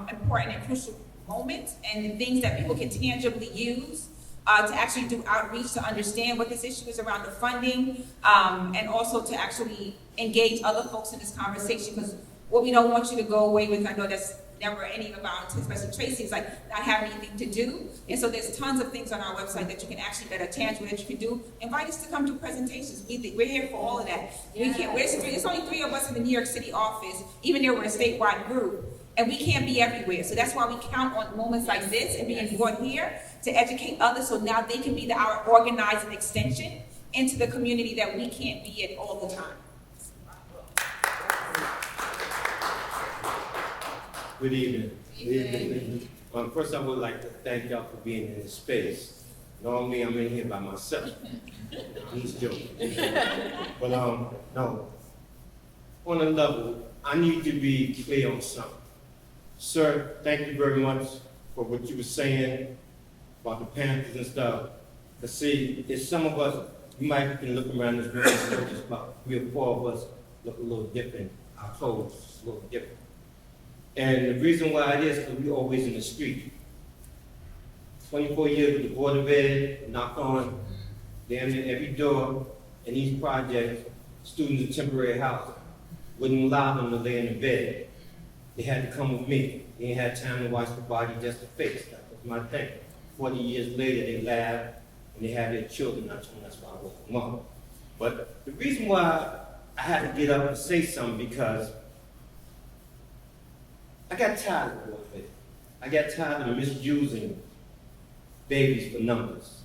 important and crucial moments and things that people can tangibly use to actually do outreach to understand what this issue is around the funding, and also to actually engage other folks in this conversation, because what we don't want you to go away with, I know that's never any of our, especially Tracy, is like not having anything to do. And so there's tons of things on our website that you can actually, that are tangible, that you can do. Invite us to come to presentations. We're here for all of that. We can't, there's only 3 of us in the New York City office, even though we're a statewide group. And we can't be everywhere. So that's why we count on moments like this and being brought here to educate others, so now they can be our organizing extension into the community that we can't be at all the time. Good evening. Good evening. First, I would like to thank y'all for being in this space. Normally, I'm in here by myself. I'm just joking. But no. On a level, I need to be clear on something. Sir, thank you very much for what you were saying about the Panthers and stuff. But see, there's some of us, you might can look around this room and notice about 3 or 4 of us look a little different. Our clothes is a little different. And the reason why it is because we're always in the street. 24 years with the Board of Ed, knocked on damn near every door in these projects, students in temporary housing. Wouldn't allow them to lay in the bed. They had to come with me. They ain't had time to watch the body just to face. That was my thing. 40 years later, they laughed and they had their children. I told them that's why I woke them up. But the reason why I had to get up and say something, because I got tired of warfare. I got tired of misusing babies for numbers.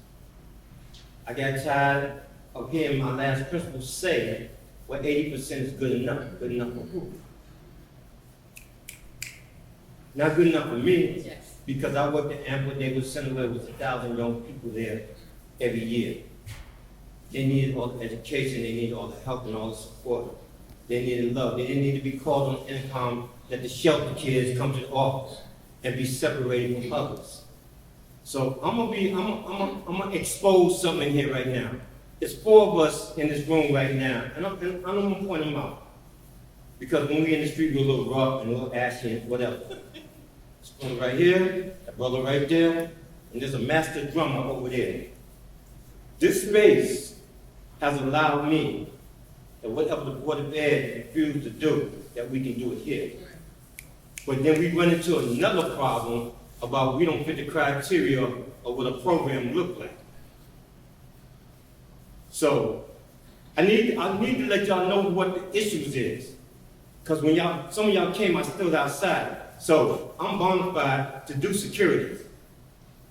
I got tired of hearing my last principal say, well, 80% is good enough. Good enough for who? Not good enough for me, yes, because I worked at Amber Neighborhood Center where there was 1,000 young people there every year. They needed all the education, they needed all the help and all the support. They needed love. They didn't need to be called on income, that the shelter kids come to the office and be separated from others. So I'm gonna expose something here right now. There's 4 of us in this room right now, and I'm gonna point them out. Because when we're in the street, we're a little rough and a little ashy and whatever. This brother right here, that brother right there, and there's a master drummer over there. This space has allowed me, that whatever the Board of Ed refused to do, that we can do it here. But then we run into another problem about we don't fit the criteria of what a program look like. So I need to let y'all know what the issues is. Because when some of y'all came, I stood outside. So I'm bona fide to do security.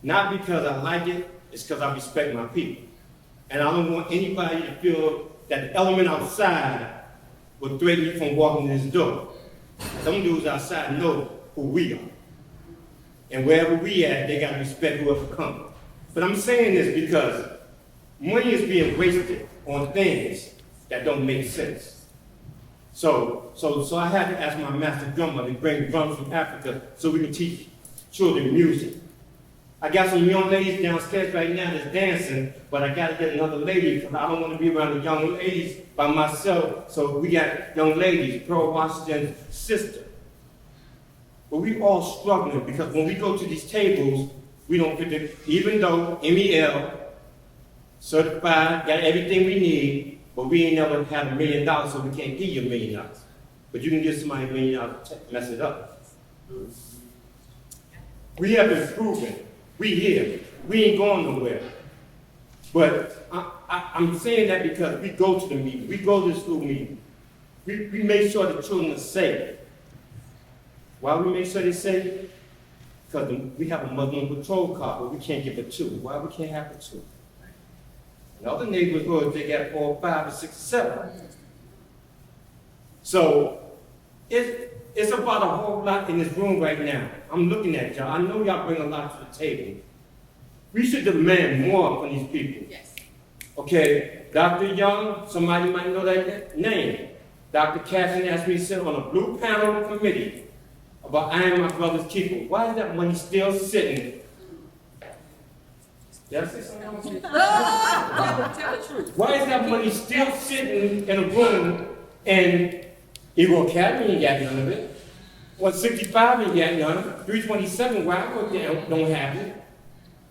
Not because I like it, it's because I respect my people. And I don't want anybody to feel that the element outside will threaten you from walking in this door. Some dudes outside know who we are. And wherever we at, they gotta respect whoever comes. But I'm saying this because money is being wasted on things that don't make sense. So I had to ask my master drummer to bring drums from Africa so we can teach children music. I got some young ladies downstairs right now that's dancing, but I gotta get another lady because I don't want to be around the young ladies by myself. So we got young ladies, Pearl Washington's sister. But we all struggling because when we go to these tables, we don't get to, even though MEL, certified, got everything we need, but we ain't never had $1 million, so we can't give you $1 million. But you can give somebody $1 million to mess it up. We have been proven. We here. We ain't going nowhere. But I'm saying that because we go to the meeting. We go to the school meeting. We make sure the children are safe. Why we make sure they're safe? Because we have a Muslim patrol car, but we can't give it 2. Why we can't have it 2? In other neighborhoods, they got 4, 5, or 6, 7. So it's about a whole lot in this room right now. I'm looking at y'all. I know y'all bring a lot to the table. We should demand more from these people. Yes. Okay, Dr. Young, somebody might know that name. Dr. Casson asked me to sit on a blue panel committee about I am my brother's keeper. Why is that money still sitting? Did I say something? Why is that money still sitting in a room and Eagle Academy ain't got none of it? 165 ain't got none of it. 327 where I go down don't have it.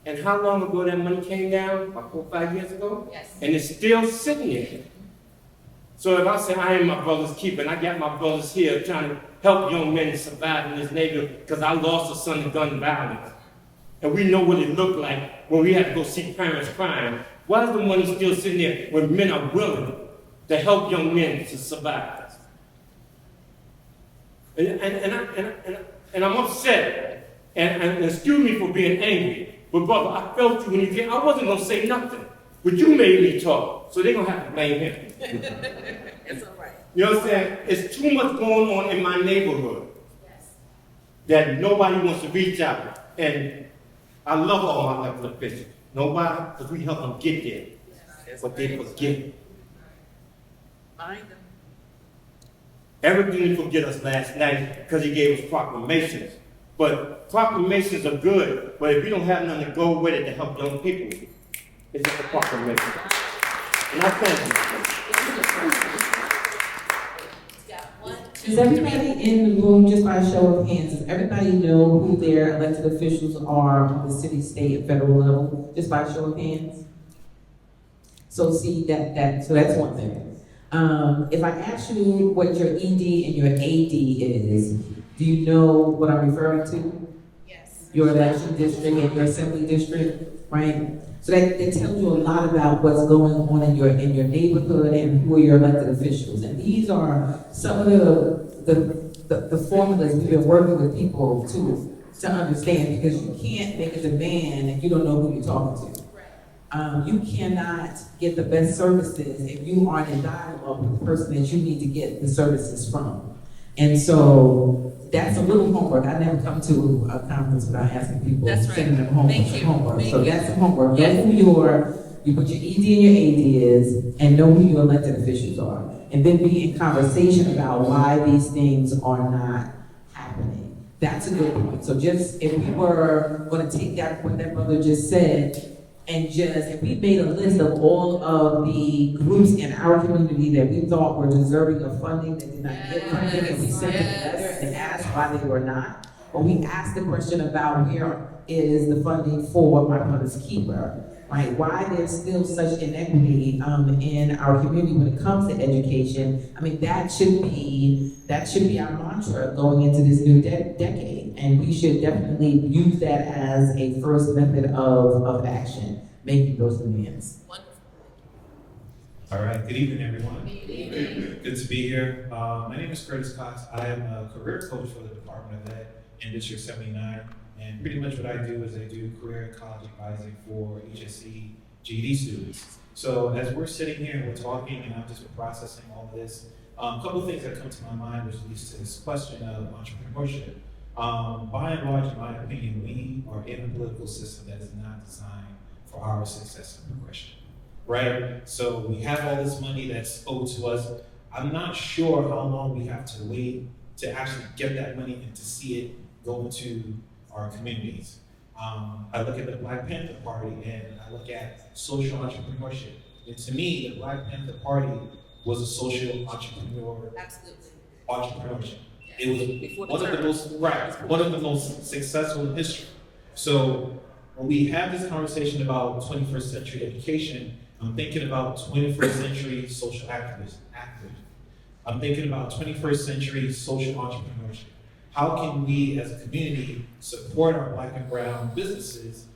And how long ago that money came down? About 4 or 5 years ago? Yes. And it's still sitting there. So if I say I am my brother's keeper, and I got my brothers here trying to help young men survive in this neighborhood because I lost a son to gun violence. And we know what it looked like when we had to go see parents crying. Why is the money still sitting there when men are willing to help young men to survive? And I'm upset. And excuse me for being angry. But brother, I felt you when you came. I wasn't going to say nothing. But you made me talk. So they're going to have to blame him. It's all right. You know what I'm saying? It's too much going on in my neighborhood. Yes. That nobody wants to reach out. And I love all my elected officials. Nobody, because we help them get there. Yes. But they forget. Find them. Eric didn't forget us last night because he gave us proclamations. But proclamations are good, but if you don't have nothing to go with it to help young people, it's just a proclamation. And I thank you. Does everybody in the room, just by a show of hands, does everybody know who their elected officials are on the city, state, and federal level? Just by a show of hands? So see, so that's one thing. If I ask you what your ED and your AD is, do you know what I'm referring to? Yes. Your election district and your assembly district, right? So that tells you a lot about what's going on in your neighborhood and who are your elected officials. And these are some of the formulas we've been working with people to understand, because you can't make a demand if you don't know who you're talking to. You cannot get the best services if you aren't in dialogue with the person that you need to get the services from. And so that's a little homework. I never come to a conference without asking people, That's right. sending them home Thank with you. homework. Thank So you. that's some homework. Yes. Know who you put your ED and your AD is, and know who your elected officials are. And then be in conversation about why these things are not happening. That's a good point. So just, if we were gonna take that, what that brother just said, and just, if we made a list of all of the groups in our community that we thought were deserving of funding that did not get funding, and we sent them a letter and asked why they were not, or we asked the question about where is the funding for my brother's keeper, right? Why there's still such inequity in our community when it comes to education. I mean, that should be our mantra going into this new decade. And we should definitely use that as a first method of action, making those demands. Wonderful. All right, good evening, everyone. Good evening. Good to be here. My name is Curtis Cox. I am a career coach for the Department of Ed in District 79. And pretty much what I do is I do career and college advising for HSC GED students. So as we're sitting here and we're talking and I've just been processing all of this, a couple of things that come to my mind, which leads to this question of entrepreneurship. By and large, in my opinion, we are in a political system that is not designed for our success and progression, right? So we have all this money that's owed to us. I'm not sure how long we have to wait to actually get that money and to see it go into our communities. I look at the Black Panther Party and I look at social entrepreneurship. And to me, the Black Panther Party was a social entrepreneurship. It was one of the most successful in history. So when we have this conversation about 21st century education, I'm thinking about 21st century social activism. I'm thinking about 21st century social entrepreneurship. How can we as a community support our Black and brown businesses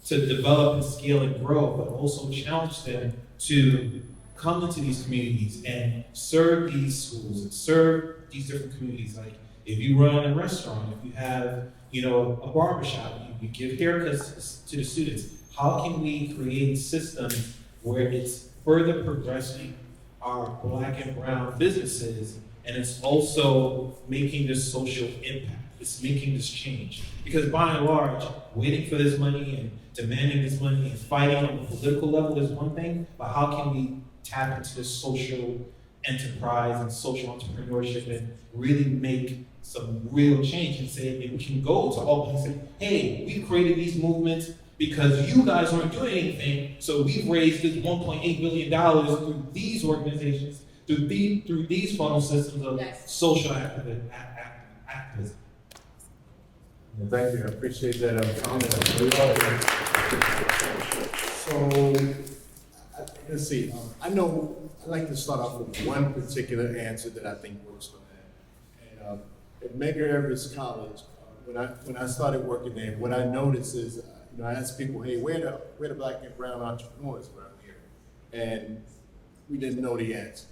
to develop and scale and grow, but also challenge them to come into these communities and serve these schools and serve these different communities? Like if you run a restaurant, if you have, a barbershop, you give haircuts to the students. How can we create systems where it's further progressing our Black and brown businesses, and it's also making this social impact? It's making this change. Because by and large, waiting for this money and demanding this money and fighting on the political level is one thing, but how can we tap into this social enterprise and social entrepreneurship and really make some real change and say, if we can go to Albany and say, hey, we've created these movements because you guys aren't doing anything, so we've raised this $1.8 billion through these organizations, through these funnel systems of social activism. Thank you, I appreciate that comment. So, let's see, I like to start off with one particular answer that I think works for that. And at Medgar Evers College, when I started working there, what I noticed is, I asked people, hey, where the Black and brown entrepreneurs around here? And we didn't know the answer.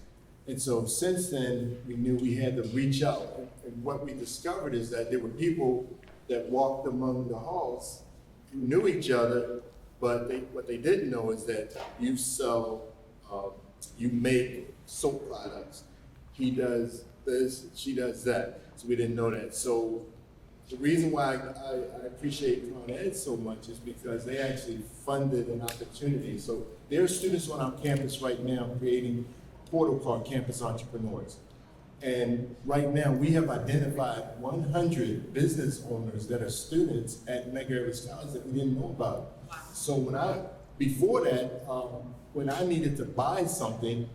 And so since then, we knew we had to reach out. And what we discovered is that there were people that walked among the halls who knew each other, but what they didn't know is that you sell, you make soap products. He does this, she does that. So we didn't know that. So the reason why I appreciate Con Ed so much is because they actually funded an opportunity. So there are students on our campus right now creating a portal called Campus Entrepreneurs. And right now we have identified 100 business owners that are students at Medgar Evers College that we didn't know about. So before that, when I needed to buy something,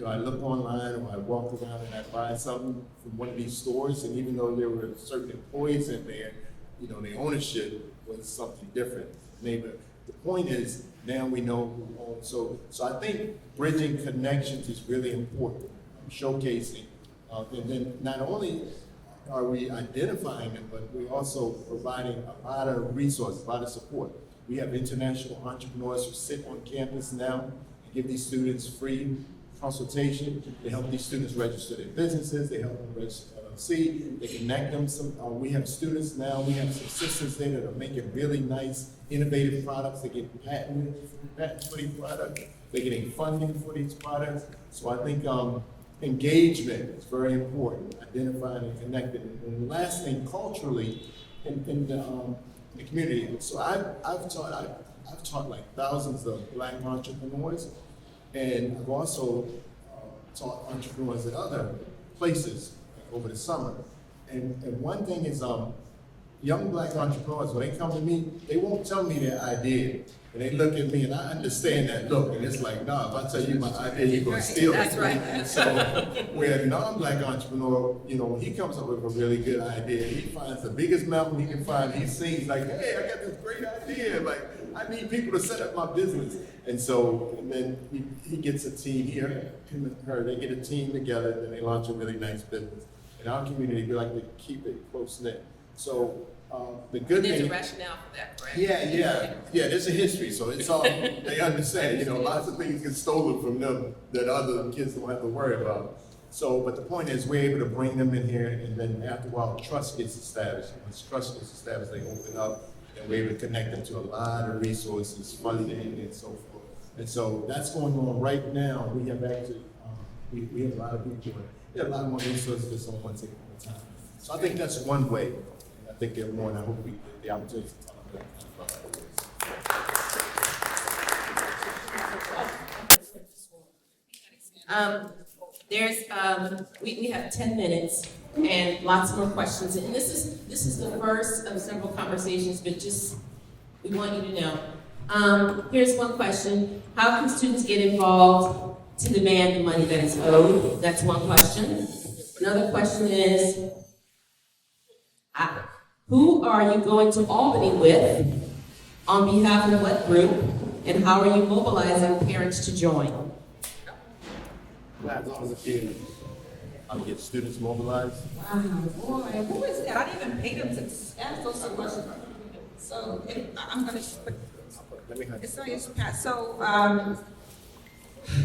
I look online or I walk around and I buy something from one of these stores, and even though there were certain employees in there, the ownership was something different. But the point is, now we know who owns. So I think bridging connections is really important, showcasing. And then not only are we identifying them, but we're also providing a lot of resources, a lot of support. We have international entrepreneurs who sit on campus now and give these students free consultation. They help these students register their businesses. They help them register LLC. They connect them. We have students now. We have some assistants there that are making really nice, innovative products. They get patents for these products. They're getting funding for these products. So I think engagement is very important. Identifying and connecting. And the last thing, culturally, in the community. So I've taught like thousands of Black entrepreneurs. And I've also taught entrepreneurs at other places over the summer. And one thing is, young Black entrepreneurs, when they come to me, they won't tell me their idea. And they look at me, and I understand that look, and it's like, nah, if I tell you my idea, you're gonna steal it. That's right. So, where a non-Black entrepreneur, when he comes up with a really good idea, he finds the biggest mountain he can find. He sings like, hey, I got this great idea. Like, I need people to set up my business. And then he gets a team here, him and her, they get a team together, and they launch a really nice business. In our community, we like to keep it close-knit. So the good thing— There's a rationale for that, correct? Yeah, there's a history, so it's all, they understand, lots of things get stolen from them that other kids don't have to worry about. So, but the point is, we're able to bring them in here, and then after a while, trust gets established. Once trust gets established, they open up, and we're able to connect them to a lot of resources, funding, and so forth. And so that's going on right now. We have actually, we have a lot of people, we have a lot more resources on one table at a time. So I think that's one way. I thank everyone. I hope we get the opportunity to talk about We have 10 minutes and lots more questions. And this is the first of several conversations, but just, we want you to know. Here's one question. How can students get involved to demand the money that is owed? That's one question. Another question is, who are you going to Albany with? On behalf of what group? And how are you mobilizing parents to join? As long as a kid, I'll get students mobilized. Wow, boy, who is that? I didn't even pay them to ask those questions. So, I'm gonna put, Let me it's on your pass. So,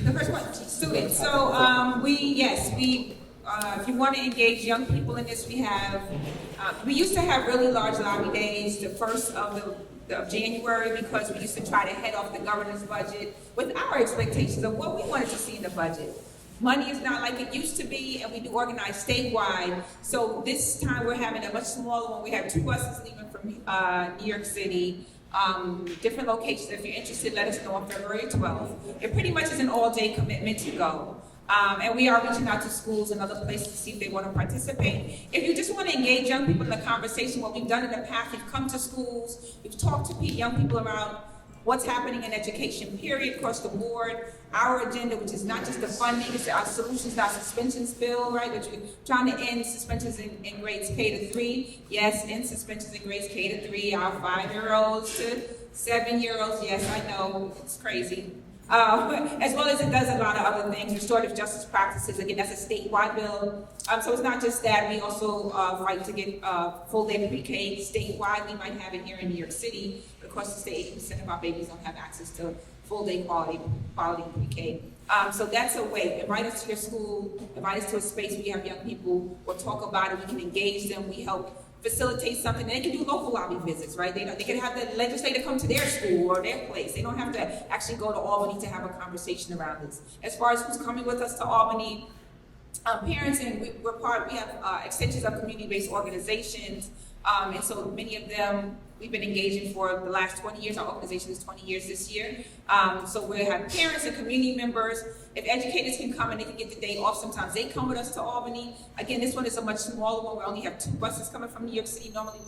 the first one, students. So, if you want to engage young people in this, we used to have really large lobby days, the first of January, because we used to try to head off the governor's budget with our expectations of what we wanted to see in the budget. Money is not like it used to be, and we do organize statewide. So this time we're having a much smaller one. We have 2 buses leaving from New York City, different locations. If you're interested, let us know on February 12th. It pretty much is an all-day commitment to go. And we are reaching out to schools and other places to see if they want to participate. If you just want to engage young people in the conversation, what we've done in the past, we've come to schools, we've talked to young people around what's happening in education, period, across the board. Our agenda, which is not just the funding, it's our solutions, our suspensions bill, right? Which we're trying to end suspensions in grades K to 3. Yes, end suspensions in grades K to 3. Our 5-year-olds to 7-year-olds. Yes, I know, it's crazy. As well as it does a lot of other things, restorative justice practices. Again, that's a statewide bill. So it's not just that. We also fight to get full day pre-K statewide. We might have it here in New York City, but across the state, 80% of our babies don't have access to full day quality pre-K. So that's a way. Invite us to your school. Invite us to a space where you have young people. We'll talk about it. We can engage them. We help facilitate something. And they can do local lobby visits, right? They can have the legislator come to their school or their place. They don't have to actually go to Albany to have a conversation around this. As far as who's coming with us to Albany, parents, and we have extensions of community-based organizations, and so many of them we've been engaging for the last 20 years. Our organization is 20 years this year. So we have parents and community members. If educators can come and they can get the day off, sometimes they come with us to Albany. Again, this one is a much smaller one. We only have 2 buses coming from New York City. Normally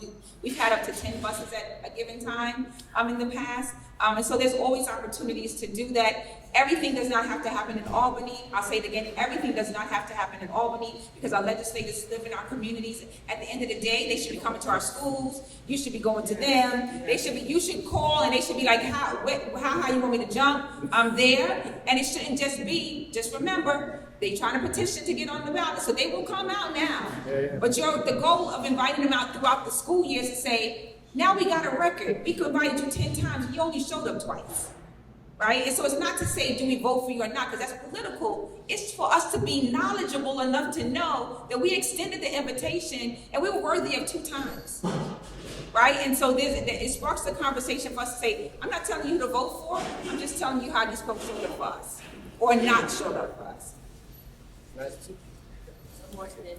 we've had up to 10 buses at a given time in the past. And so there's always opportunities to do that. Everything does not have to happen in Albany. I'll say it again, everything does not have to happen in Albany because our legislators live in our communities. At the end of the day, they should be coming to our schools. You should be going to them. You should call and they should be like, how you want me to jump? I'm there. And it shouldn't just be, just remember, they trying to petition to get on the ballot, so they will come out now. But the goal of inviting them out throughout the school year is to say, now we got a record. We could invite you 10 times, you only showed up twice. Right? And so it's not to say, do we vote for you or not, because that's political. It's for us to be knowledgeable enough to know that we extended the invitation and we were worthy of 2 times. Right? And so it sparks the conversation for us to say, I'm not telling you who to vote for, I'm just telling you how you're supposed to show up for us or not show up for us.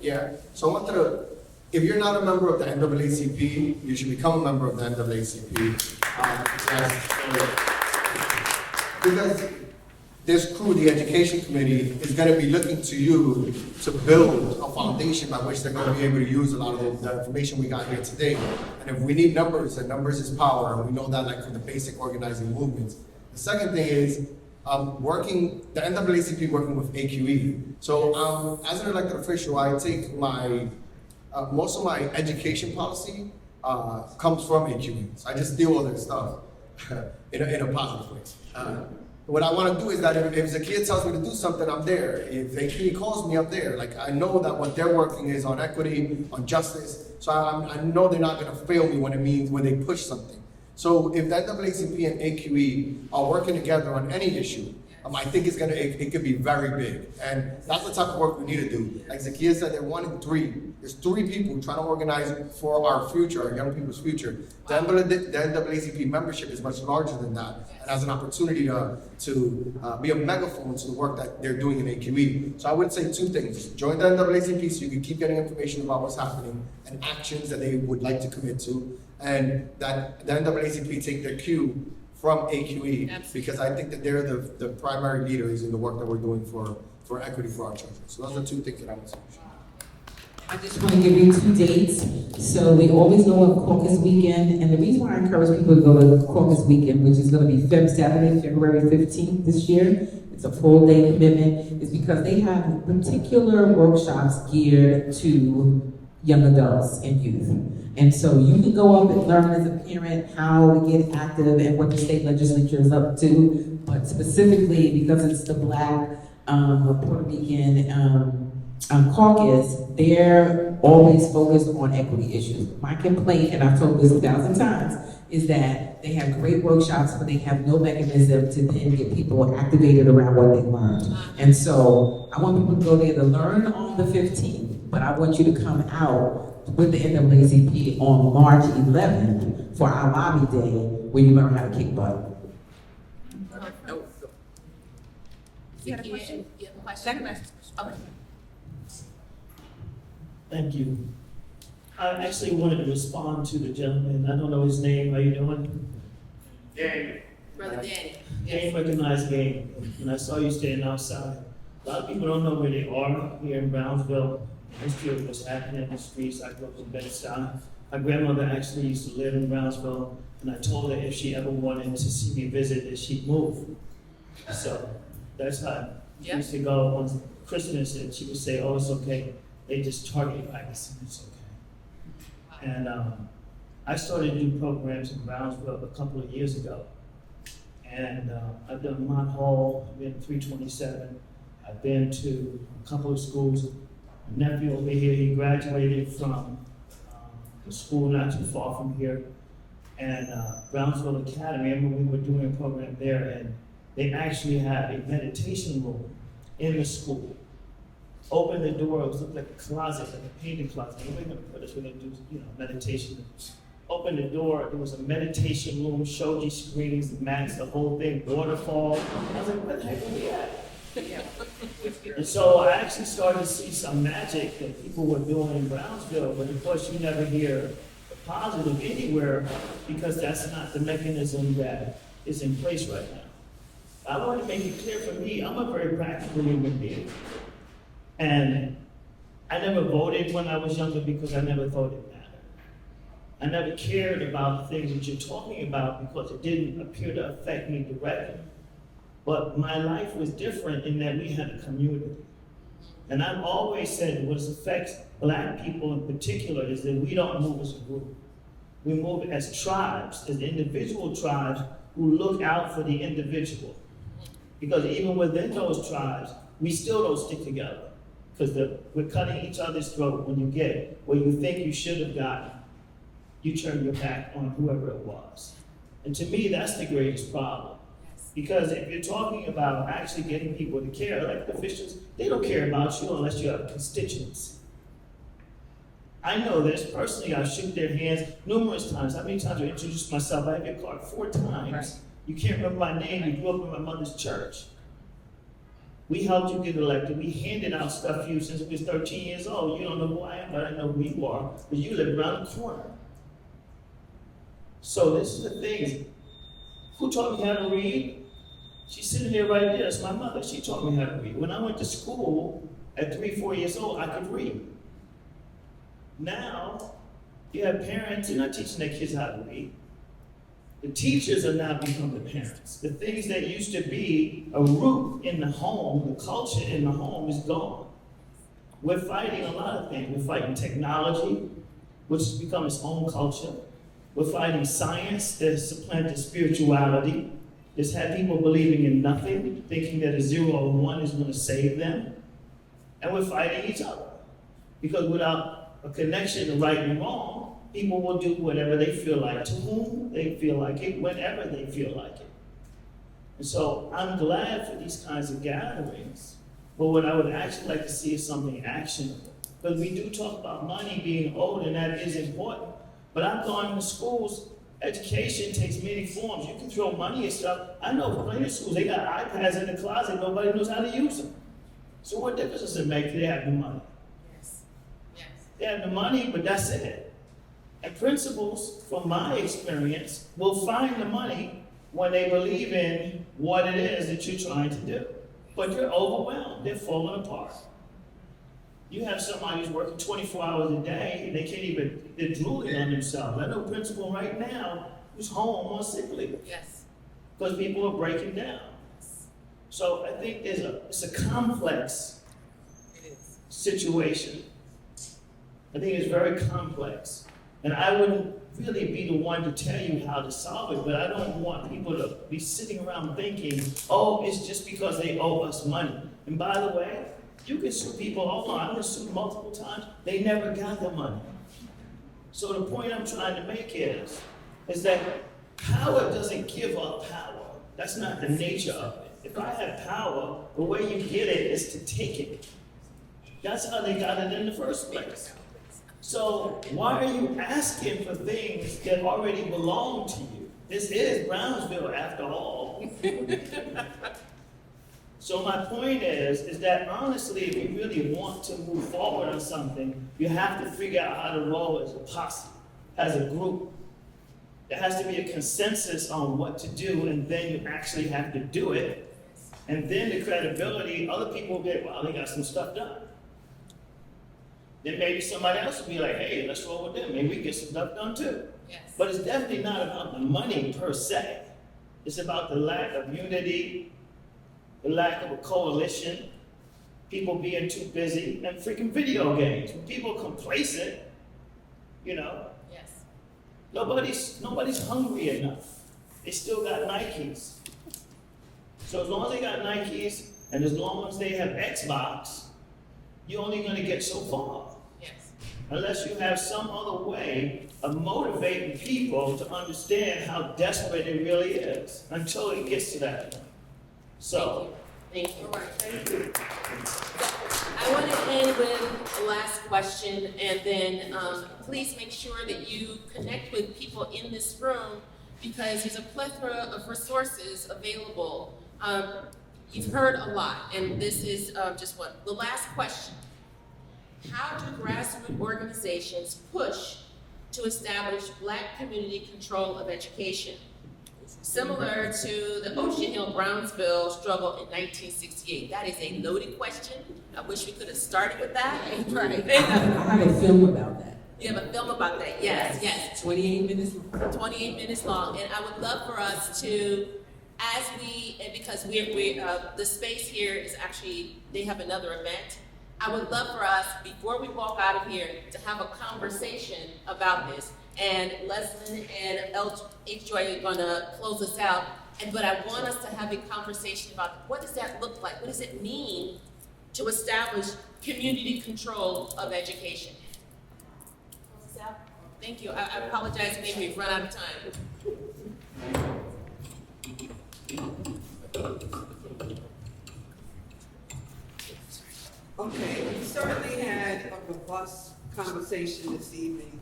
Yeah, so I wanted to, if you're not a member of the NAACP, you should become a member of the NAACP. Because this crew, the education committee, is going to be looking to you to build a foundation by which they're going to be able to use a lot of the information we got here today. And if we need numbers, and numbers is power, and we know that like from the basic organizing movements. The second thing is the NAACP working with AQE. So as an elected official, I take most of my education policy comes from AQE. So I just steal all their stuff in a positive way. What I want to do is that if Zaklyah tells me to do something, I'm there. If AQE calls me, I'm there. Like I know that what they're working is on equity, on justice. So I know they're not going to fail me when they push something. So if the NAACP and AQE are working together on any issue, I think it could be very big. And that's the type of work we need to do. Like Zaklyah said, they're 1 in 3. There's 3 people trying to organize for our future, our young people's future. The NAACP membership is much larger than that, and has an opportunity to be a megaphone to the work that they're doing in AQE. So I would say 2 things. Join the NAACP so you can keep getting information about what's happening and actions that they would like to commit to, and that the NAACP take their cue from AQE, because I think that they're the primary leaders in the work that we're doing for equity for our children. So those are 2 things that I would say. I just want to give you 2 dates. So we always go on Caucus Weekend, and the reason why I encourage people to go to Caucus Weekend, which is going to be Saturday, February 15th this year, it's a full day commitment, is because they have particular workshops geared to young adults and youth. And so you can go up and learn as a parent how to get active and what the state legislature is up to, but specifically because it's the Black Puerto Rican caucus, they're always focused on equity issues. My complaint, and I've told this 1,000 times, is that they have great workshops, but they have no mechanism to then get people activated around what they learned. And so I want people to go there to learn on the 15th, but I want you to come out with the NAACP on March 11th for our lobby day, where you learn how to kick butt. You had a question? You have a question? Okay. Thank you. I actually wanted to respond to the gentleman. I don't know his name. How you doing? Danny. Brother Danny. Game recognized game. And I saw you standing outside. A lot of people don't know where they are here in Brownsville. The history of what's happening in the streets. I grew up in Bed-Stuy. My grandmother actually used to live in Brownsville, and I told her if she ever wanted to see me visit, that she'd move. So that's how she used to go on Christmas, and she would say, "Oh, it's okay. They just target practice, and it's okay." And I started new programs in Brownsville a couple of years ago. And I've done Mont Hall, I've been 327. I've been to a couple of schools. My nephew over here, he graduated from a school not too far from here. And Brownsville Academy, I remember we were doing a program there, and they actually had a meditation room in the school. Open the door, it looked like a closet, like a painting closet. We're gonna put us, we're gonna do, meditation. Open the door, there was a meditation room, shoji screens, mats, the whole thing, waterfall. I was like, where the heck are we at? And so I actually started to see some magic that people were doing in Brownsville, but of course you never hear the positive anywhere because that's not the mechanism that is in place right now. I want to make it clear for me, I'm a very practical human being. And I never voted when I was younger because I never thought it mattered. I never cared about the things that you're talking about because it didn't appear to affect me directly. But my life was different in that we had a community. And I've always said what affects Black people in particular is that we don't move as a group. We move as tribes, as individual tribes who look out for the individual. Because even within those tribes, we still don't stick together. Because we're cutting each other's throat. When you get what you think you should have gotten, you turn your back on whoever it was. And to me, that's the greatest problem. Because if you're talking about actually getting people to care, elected officials, they don't care about you unless you have a constituency. I know this personally, I shook their hands numerous times. How many times I introduced myself? I have your card 4 times. Right. You can't remember my name, you grew up in my mother's church. We helped you get elected. We handed out stuff to you since we was 13 years old. You don't know who I am, but I know who you are. But you live around the corner. So this is the thing. Who taught me how to read? She's sitting there right there. That's my mother. She taught me how to read. When I went to school at 3, 4 years old, I could read. Now, you have parents, they're not teaching their kids how to read. The teachers are now becoming the parents. The things that used to be a root in the home, the culture in the home is gone. We're fighting a lot of things. We're fighting technology, which has become its own culture. We're fighting science that has supplanted spirituality. It's had people believing in nothing, thinking that a 0 or 1 is going to save them. And we're fighting each other. Because without a connection to right and wrong, people will do whatever they feel like, to whom they feel like it, whenever they feel like it. And so I'm glad for these kinds of gatherings, but what I would actually like to see is something actionable. Because we do talk about money being owed, and that is important. But I've gone to schools, education takes many forms. You can throw money and stuff. I know plenty of schools, they got iPads in the closet, nobody knows how to use them. So what difference does it make? They have the money. Yes. Yes. They have the money, but that's it. And principals, from my experience, will find the money when they believe in what it is that you're trying to do. But they're overwhelmed, they're falling apart. You have somebody who's working 24 hours a day, and they can't even, they're drooling on themselves. I know a principal right now who's home on sick leave. Yes. Because people are breaking down. So I think it's a complex situation. I think it's very complex. And I wouldn't really be the one to tell you how to solve it, but I don't want people to be sitting around thinking, oh, it's just because they owe us money. And by the way, you can sue people, hold on, I've been sued multiple times, they never got the money. So the point I'm trying to make is that power doesn't give up power. That's not the nature of it. If I have power, the way you get it is to take it. That's how they got it in the first place. So why are you asking for things that already belong to you? This is Brownsville after all. So my point is that honestly, if you really want to move forward on something, you have to figure out how to roll as a posse, as a group. There has to be a consensus on what to do, and then you actually have to do it. And then the credibility, other people will be like, wow, they got some stuff done. Then maybe somebody else will be like, hey, let's roll with them. Maybe we can get some stuff done too. Yes. But it's definitely not about the money per se. It's about the lack of unity, the lack of a coalition, people being too busy, and freaking video games. When people are complacent, you know, Yes. nobody's hungry enough. They still got Nikes. So as long as they got Nikes, and as long as they have Xbox, you're only gonna get so far. Yes. Unless you have some other way of motivating people to understand how desperate it really is, until it gets to that point. So, Thank you. All right, thank you. I want to end with the last question, and then please make sure that you connect with people in this room, because there's a plethora of resources available. You've heard a lot, and this is just the last question. How do grassroots organizations push to establish Black community control of education? Similar to the Ocean Hill-Brownsville struggle in 1968. That is a loaded question. I wish we could have started with that. Right. I have a film about that. You have a film about that, yes. 28 minutes. 28 minutes long, and I would love for us to, because the space here is actually, they have another event. I would love for us, before we walk out of here, to have a conversation about this. And Leslyn and H. Joy are gonna close us out. But I want us to have a conversation about what does that look like? What does it mean to establish community control of education? Close us out. Thank you. I apologize, maybe we've run out of time. Okay, we certainly had a robust conversation this evening.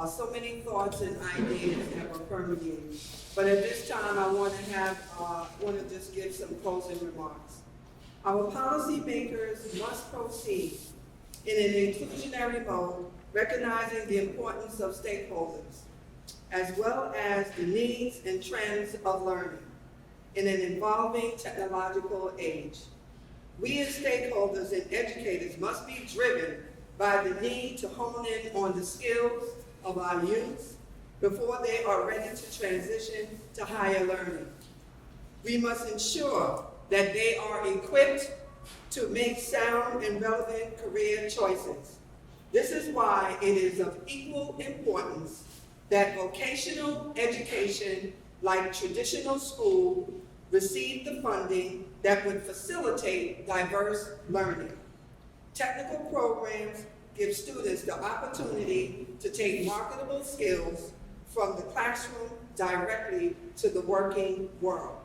So many thoughts and ideas that were permeating. But at this time, I want to just give some closing remarks. Our policymakers must proceed in an inclusionary mode, recognizing the importance of stakeholders, as well as the needs and trends of learning in an evolving technological age. We as stakeholders and educators must be driven by the need to hone in on the skills of our youth before they are ready to transition to higher learning. We must ensure that they are equipped to make sound and relevant career choices. This is why it is of equal importance that vocational education, like traditional school, receive the funding that would facilitate diverse learning. Technical programs give students the opportunity to take marketable skills from the classroom directly to the working world.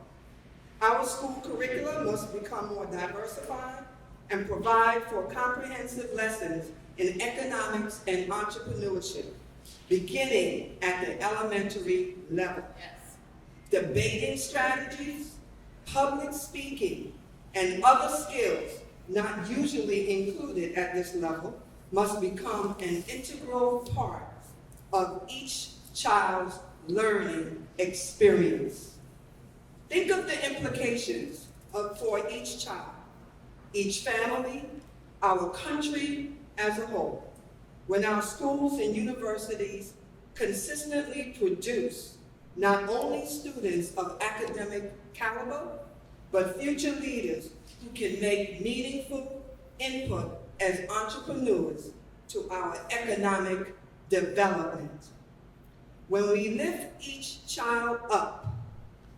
Our school curricula must become more diversified and provide for comprehensive lessons in economics and entrepreneurship, beginning at the elementary level. Yes. Debating strategies, public speaking, and other skills not usually included at this level must become an integral part of each child's learning experience. Think of the implications for each child, each family, our country as a whole, when our schools and universities consistently produce not only students of academic caliber, but future leaders who can make meaningful input as entrepreneurs to our economic development. When we lift each child up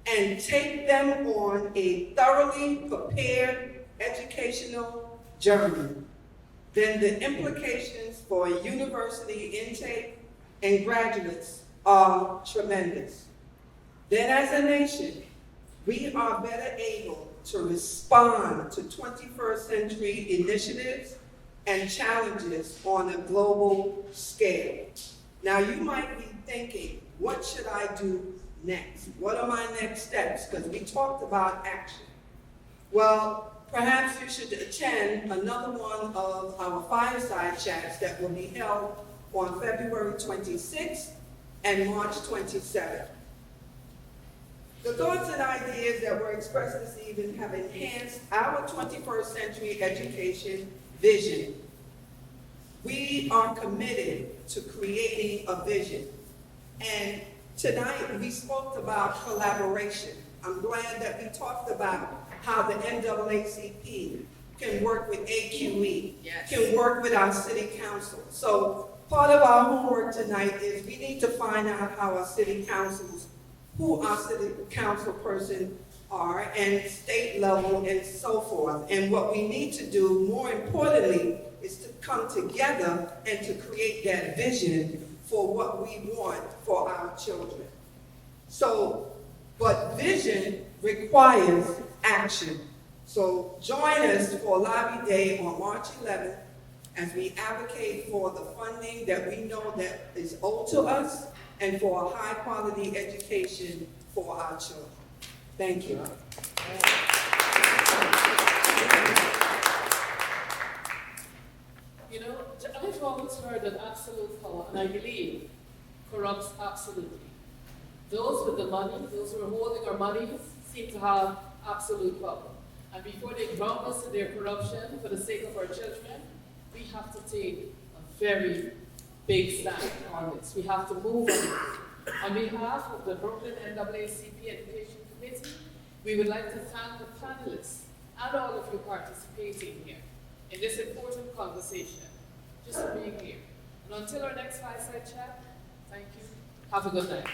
and take them on a thoroughly prepared educational journey, then the implications for university intake and graduates are tremendous. Then as a nation, we are better able to respond to 21st century initiatives and challenges on a global scale. Now you might be thinking, what should I do next? What are my next steps? Because we talked about action. Well, perhaps you should attend another one of our fireside chats that will be held on February 26th and March 27th. The thoughts and ideas that were expressed this evening have enhanced our 21st century education vision. We are committed to creating a vision. And tonight we spoke about collaboration. I'm glad that we talked about how the NAACP can work with AQE, Yes. can work with our city council. So part of our homework tonight is we need to find out how our city councils, who our city council person are, and state level and so forth. And what we need to do, more importantly, is to come together and to create that vision for what we want for our children. So, but vision requires action. So join us for Lobby Day on March 11th as we advocate for the funding that we know that is owed to us and for a high quality education for our children. Thank you. You know, I've always heard that absolute power, and I believe, corrupts absolutely. Those with the money, those who are holding our money, seem to have absolute power. And before they drown us in their corruption for the sake of our children, we have to take a very big stand on this. We have to move on it. On behalf of the Brooklyn NAACP Education Committee, we would like to thank the panelists and all of you participating here in this important conversation, just for being here. And until our next fireside chat, thank you. Have a good night.